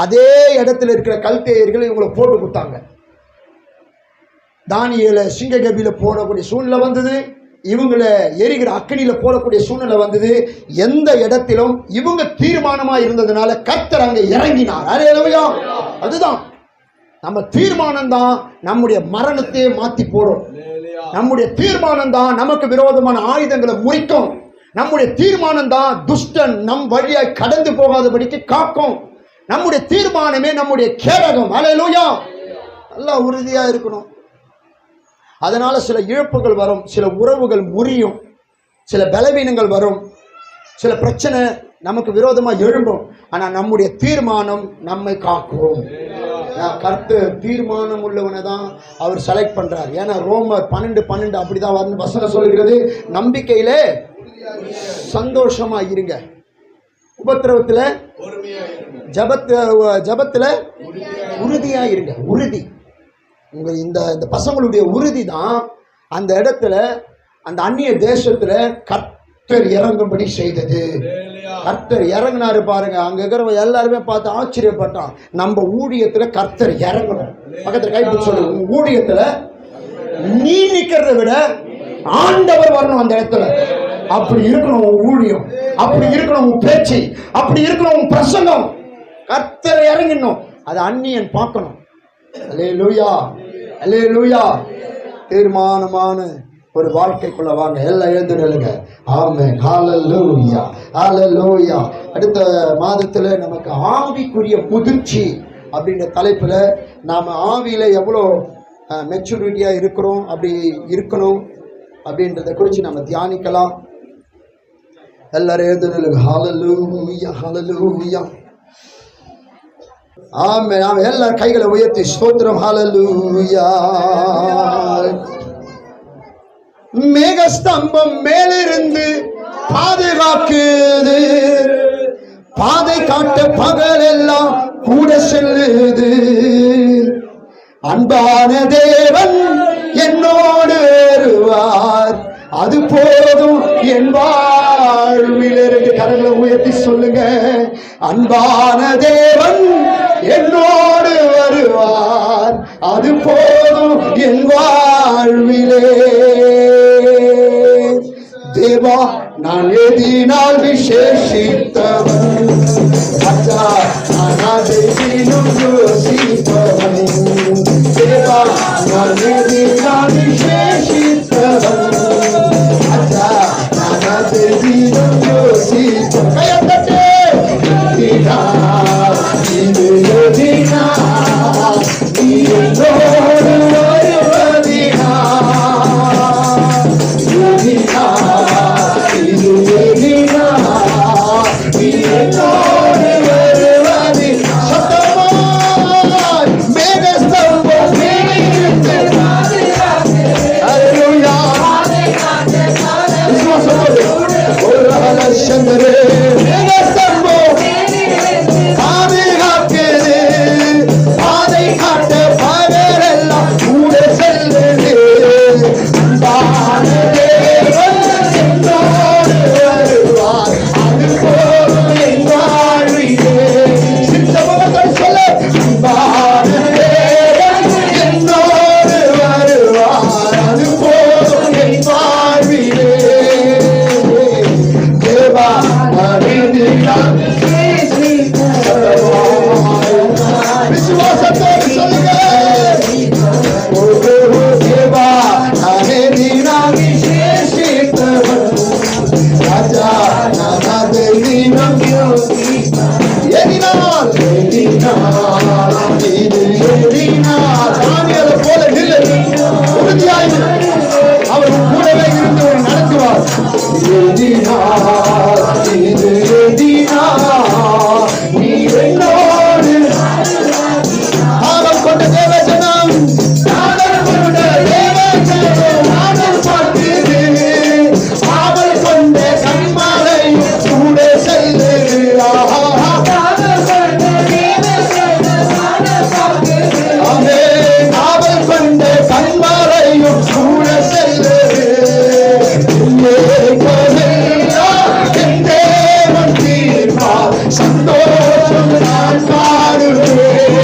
அதே இடத்துல இருக்கிற கல்தேயர்கள் இவங்களை போட்டு கொடுத்தாங்க. தானியேலை சிங்ககபியில போடக்கூடிய சூழ்நிலை வந்தது. இவங்களை எரிகிற அக்கனியில போடக்கூடிய சூழ்நிலை வந்தது. எந்த இடத்திலும் இவங்க தீர்மானமா இருந்ததுனால கர்த்தர் அங்க இறங்கினார். அல்லேலூயா. அதுதான் நம்ம தீர்மானம் தான் நம்முடைய மரணத்தையே மாத்தி போடும். நம்முடைய தீர்மானம் தான் நமக்கு விரோதமான ஆயுதங்களை முறிக்கும். நம்முடைய தீர்மானம் தான் துஷ்டன் நம் வழியாய் கடந்து போகாதபடிக்கு காக்கும். நம்முடைய தீர்மானமே நம்முடைய கேடகம். அல்லேலூயா. நல்லா உறுதியா இருக்கணும். அதனால சில இழப்புகள் வரும், சில உறவுகள் முறியும், சில பலவீனங்கள் வரும், சில பிரச்சனை நமக்கு விரோதமா எழும்பும். ஆனா நம்முடைய தீர்மானம் நம்மை காக்கும். கர்த்தர் தீர்மானம் உள்ளவனை தான் அவர் செலக்ட் பண்றார். ஏன்னா ரோமர் 12:12 அப்படிதான் வசனம் சொல்லுகிறது. நம்பிக்கையிலே சந்தோஷமா இருங்க, உபத்திரவத்துல ஜபத்துல உறுதியா இருங்க. உறுதி உங்க இந்த பசங்களுடைய உறுதி தான் அந்த இடத்துல, அந்த அந்நிய தேசத்துல கர்த்தர் இறங்கும்படி செய்தது. கர்த்தர் இறங்கினாரு பாருங்க. அங்க இருக்கிறவங்க எல்லாருமே பார்த்து ஆச்சரியப்பட்டான். நம்ம ஊழியத்துல கர்த்தர் இறங்கணும். பக்கத்துல கைப்பிடி சொல்லு, உங்க ஊழியத்துல நீ நிக்கிறத விட ஆண்டவர் வரணும் அந்த இடத்துல. அப்படி இருக்கணும் உன் ஊழியம், அப்படி இருக்கணும் உன் பேச்சு, அப்படி இருக்கணும் உன் பிரசங்கம். கர்த்தர் இறங்கணும், அது அந்நியன் பார்க்கணும். அல்லேலூயா, அல்லேலூயா. தீர்மானமான ஒரு வாழ்க்கைக்குள்ள வாங்க. எல்லாம் எழுந்து நில்லுங்க. ஆமென். ஹல்லேலூயா, ஹல்லேலூயா. அடுத்த மாதத்துல நமக்கு ஆவிக்குரிய முதிர்ச்சி அப்படின்ற தலைப்புல நாம ஆவியில எவ்வளோ மெச்சூரிட்டியா இருக்கிறோம், அப்படி இருக்கணும் அப்படின்றத குறித்து நம்ம தியானிக்கலாம். எல்லாரும் எழுந்து நில்லுங்க. ஹல்லேலூயா, ஹல்லேலூயா. ஆமென். நாம எல்லாரும் கைகளை உயர்த்தி ஸ்தோத்திரம். ஹல்லேலூயா. மேகஸ்தம்பம் மேலிருந்து பாதுகாக்குது, பாதை காட்ட பகலெல்லாம் கூட செல்லுது. அன்பான தேவன் என்னோடு வருவார், அது போதும் என் வாழ்வில். இருந்து கரங்களை உயர்த்தி சொல்லுங்க. அன்பான தேவன் என்னோடு வருவார், அது போதும் என் வாழ்விலே. தேவா நான் எதினால் விசேஷித்தவன், அச்சா நான் எதினும் யோசிப்பவன். தேவா நான் எதினால் விசேஷித்தவன், அச்சா நான் எதினும் யோசிப்பவன். கையத்தட்டே எதினா இது எதினா நீ என்னோடு வருவதினா. எதினா இது எதினா நீ என்னோடு வருவதினா. இது எழுதினார். தானியேலை போல நில்லு, உறுதியாய் நில்லு. அவர் கூடவே இருந்து உன்னை நடத்துவார். எழுதினார், இது எழுதினார், நீ என்னோடு ஆவல் கொண்ட தேவஜனம், ஆவல் கொண்ட தேவஜனம், ஆவல் பார்த்தது, ஆவல் கொண்ட கண்மாலை கூட செய்தது. ஆவல் கொண்ட கண்மாலையும் கூட செய்தது. என் தேவன் தீர்ப்பார், சந்தோஷம் நான் பாடுவேன்.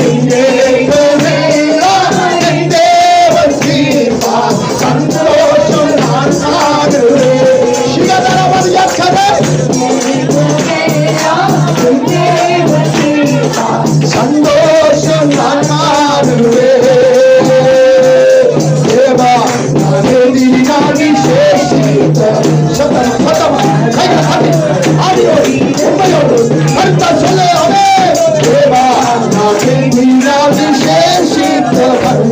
என் தேவன் தீர்ப்பார், சந்தோஷம் நான் பாடுவேன். சிவதரவதிய கதை சந்தோஷம் நான் பாடுவேன். தேவா நான் எழுதினாகி சேஷித்த சத்தம் சத்தமா கைகள் தட்டி ஆடியோடு உண்மையோடு கருத்தா சொல்ல அவே. தேவா நான் எழுதினாகி சேஷித்தவன்,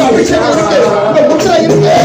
அபிஷேகம் இருக்கு, முத்திரை இருக்கு.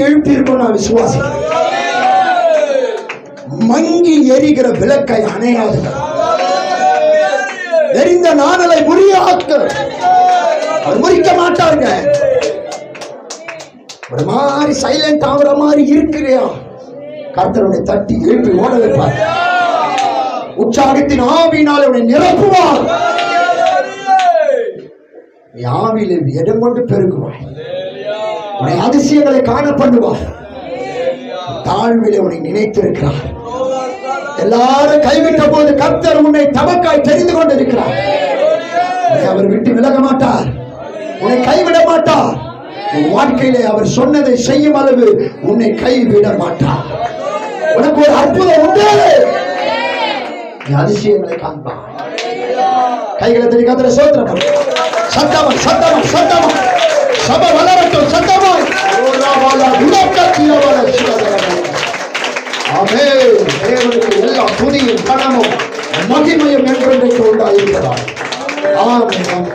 எழுப்பியிருக்கோம். நான் விசுவாசிக்கிறேன். மங்கி எரிகிற விளக்கை அணையாது, எரிந்த நாணலை முறியாக்க முறிக்க மாட்டாங்க. ஒரு மாதிரி சைலண்ட் ஆகுற மாதிரி இருக்கிறியா, கர்த்தருடைய தட்டி எழுப்பி ஓட வைப்பார். உற்சாகத்தின் ஆவியினால் உன்னை நிரப்புவார். நீ ஆவியிலே இடம் கொண்டு பெருகுவாய். உன்னை அதிசயங்களை காண பண்ணுவார். தாழ்விலே உன்னை நினைத்திருக்கிறார். எல்லாரும் கைவிட்ட போது கர்த்தர் உன்னை தமக்காய் தெரிந்து கொண்டிருக்கிறார். அவர் விட்டு விலக மாட்டார், உன்னை கைவிட மாட்டார். உன் வாழ்க்கையிலே அவர் சொன்னதை செய்யும் அளவு உன்னை கைவிட மாட்டார். உனக்கு ஒரு அற்புதம் உண்டு. நீ அதிசயங்களை காண்பார். கைகளை தட்டி கர்த்தரை ஸ்தோத்திரம். சத்தமாய் சத்தமாய் சத்தமாய் சபை வளரட்டும். சத்தமாய் ஆமென். தேவனுக்கு எல்லா துதியும் கனமும் மகிமையும் என்றென்றைக்கு உண்டாயிருக்கிறார். ஆமென்.